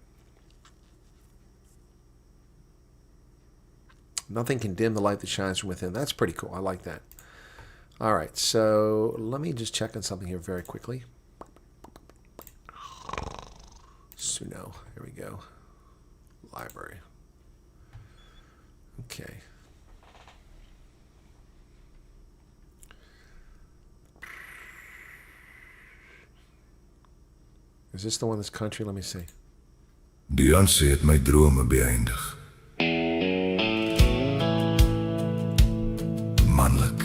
Nothing can dim the light that shines from within. That's pretty cool. I like that. All right, so let me just check on something here very quickly. Suno. Here we go. Library. Okay. Is this the one that's country? Let me see. Beyoncé het my drome beëindig. Manlik.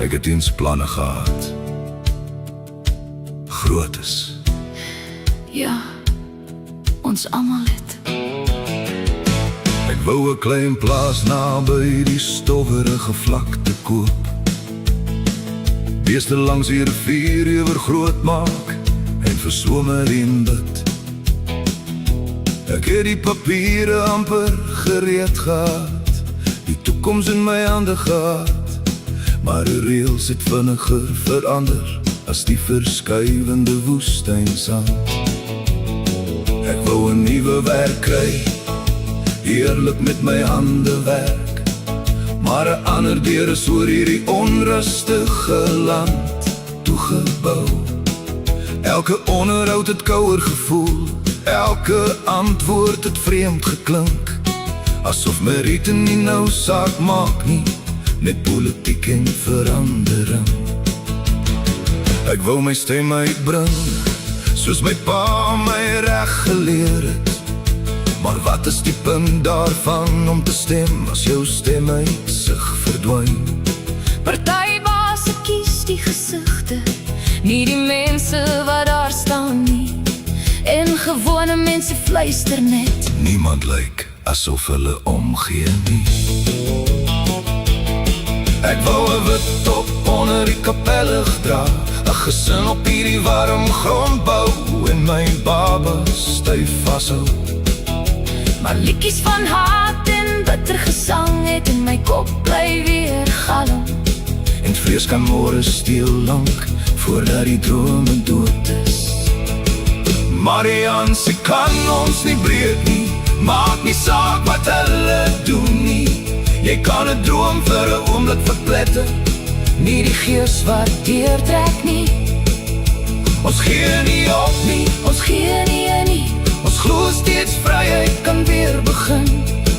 Ek het eens planne gehad. Groot is. Ja, ons almal het. Ek wou 'n klein plaas naby die stowwerige vlakte koop. Beeste langs die rivier ewer groot maak en vir swome dien bid. Ek het die papiere amper gereed gehad, die toekoms in my hande gehad, maar die reëls het vinniger verander as die verskuivende woestynsand. Ek wou 'n nuwe werk kry, heerlik met my hande werk, maar 'n ander deur is oor hierdie onrustige land toegebou. Elke onderhoud het kouer gevoel, elke antwoord het vreemd geklink, asof meriete nie nou saak maak nie, net politiek en verandering. Ek wou my stem uitbring, soos my pa my reg geleer het, maar wat is die punt daarvan om te stem as jou stem uit sig verdwyn? Partybaase kies die gesigte, nie die mense wat daar staan nie. En gewone mense fluister net. Niemand lyk asof hulle omgee nie. Ek wou 'n wit top onder die kapelle dra, 'n gesin op hierdie warm grond bou en my baba styf vashou. Maar liedjies van haat en bitter gesang het in my kop bly weer galm. En vrees kan môre steel lank, voordat die drome dood is. Marianne kan ons nie breek nie, maak nie saak wat hulle doen nie. Jy kan 'n droom vir 'n oomblik verpletter, Nie die gees wat deurtrek nie. ons gee nie op nie. Ons gee nie in nie. Ons glo steeds vryheid kan weer begin.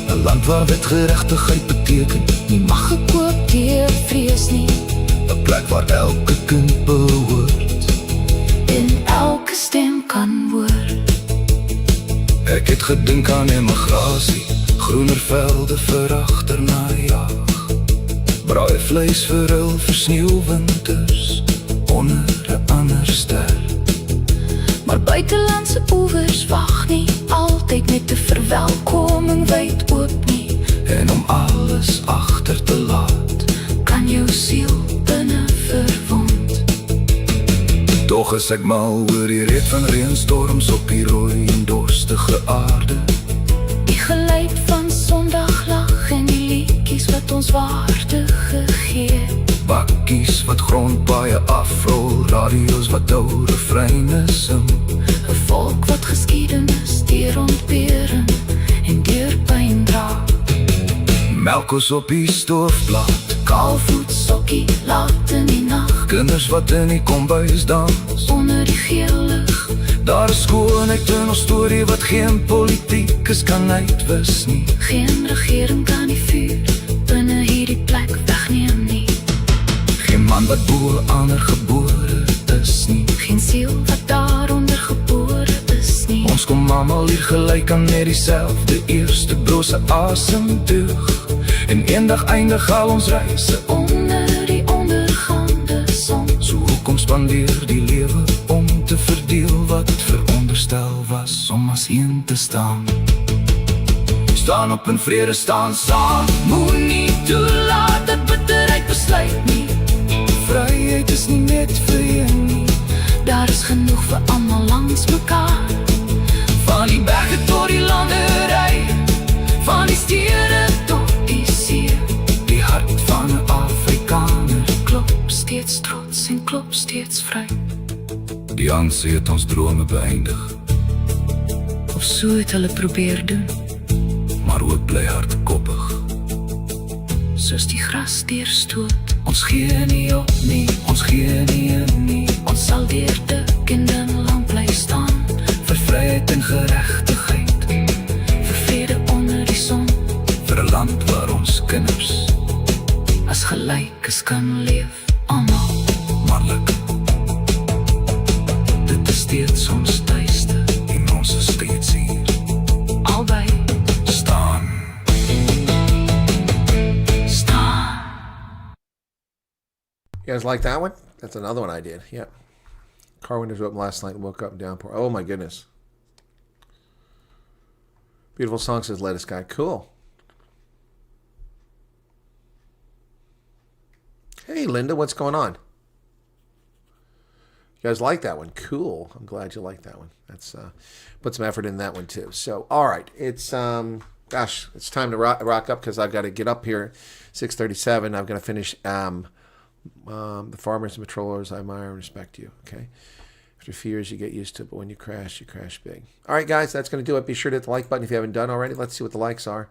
'n land waar wetgeregtigheid beteken, Nie mag gekoop deur vrees nie. 'n plek waar elke kind behoort En elke stem kan hoor. Ek het gedink aan emigrasie, groener velde vir agternajaag, braai vleis vir hul vir sneeuwwinters onder 'n ander ster. Maar buitelandse oewers wag nie altyd met 'n verwelkoming wyd oop nie. En om alles agter te laat, Kan jou siel binne verwond. tog is ek mal oor die reet van reënstorms op die rooi en dorstige aarde. Die geluid van sondaglag en die liedjies wat ons waarde gegee. Bakkies wat grondpaaie afrol, radio's wat ou refreine sing. 'n volk wat geskiedenis deur ontbering en deur pyn dra. Melkos op die stoofblad, Kaalvoet sokkie laat in die nag, kinders wat in die kombuis dans. onder die geel lig. Daar is skoonheid in ons storie wat geen politikus kan uitwis nie. Geen regering kan die vuur binne hierdie plek wegneem nie. Geen man wat bo ander gebore is nie. Geen siel wat daaronder gebore is nie. Ons kom almal hier gelyk aan net dieselfde eerste brose asemteug. En eendag eindig al ons reise onder die ondergaande son. So hoekom spandeer die lewe om te verdeel wat veronderstel was om as een te staan? Staan op in vrede, staan saam. Moenie toelaat dat bitterheid besluit nie. Vryheid is nie net vir een nie. Daar is genoeg vir almal langs mekaar. Van die berge tot die landery, Van die stede tot die see. die hart van 'n Afrikaner. Klop steeds trots en klop steeds vry. Die ansie het ons drome beëindig, Of so het hulle probeer doen, maar ook bly hardkoppig. soos die gras deurstoot. Ons gee nie op nie, ons gee nie in nie. Ons sal deur dik en dun lang bly staan. Vir vryheid en geregtigheid, Vir vrede onder die son. vir 'n land waar ons kinders As gelykes kan leef, almal. manlik. Dit is steeds ons tuiste en ons is steeds hier. Albei Staan. staan. You guys like that one? That's another one I did. Yeah. Car windows were open last night and woke up in downpour. Oh my goodness. Beautiful song, says Lettuce Guy. Cool. Hey Linda, what's going on? You guys like that one? Cool. I'm glad you like that one. That's put some effort in that one too. So all right, it's gosh, it's time to rock up because I've got to get up here 6:37. I've got to finish the farmers and patrollers. I admire and respect you. Okay. After a few years, you get used to it, but when you crash big. All right, guys, that's going to do it. Be sure to hit the like button if you haven't done already. Let's see what the likes are.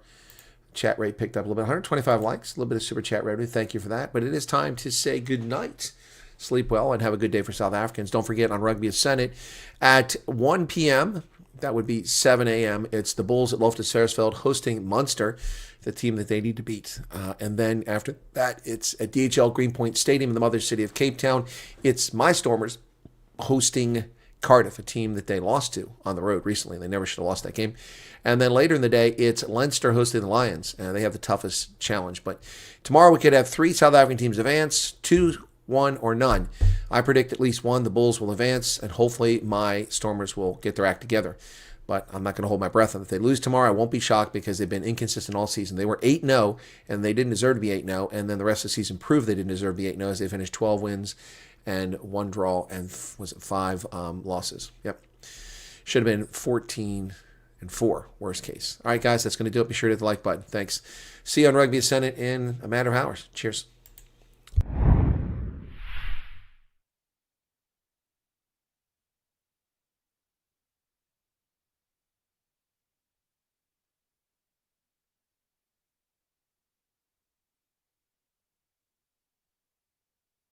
Chat rate picked up a little bit. 125 likes, a little bit of super chat revenue. Thank you for that. But it is time to say good night. Sleep well and have a good day for South Africans. Don't forget on Rugby Senate at 1 p.m., that would be 7 a.m., it's the Bulls at Loftus Saresfeld hosting Munster, the team that they need to beat. And then after that, it's at DHL Greenpoint Stadium in the mother city of Cape Town. It's my Stormers hosting Cardiff, a team that they lost to on the road recently. They never should have lost that game. And then later in the day, it's Leinster hosting the Lions. They have the toughest challenge. But tomorrow we could have 3 South African teams advance, 2, 1, or none. I predict at least 1, the Bulls will advance, and hopefully my Stormers will get their act together. But I'm not going to hold my breath. And if they lose tomorrow, I won't be shocked because they've been inconsistent all season. They were 8-0, and they didn't deserve to be 8-0. And then the rest of the season proved they didn't deserve to be 8-0 as they finished 12 wins and 1 draw and, was it 5 losses? Yep. Should have been 14-4, worst case. All right, guys, that's going to do it. Be sure to hit the like button. Thanks. See you on Rugby Senate in a matter of hours. Cheers.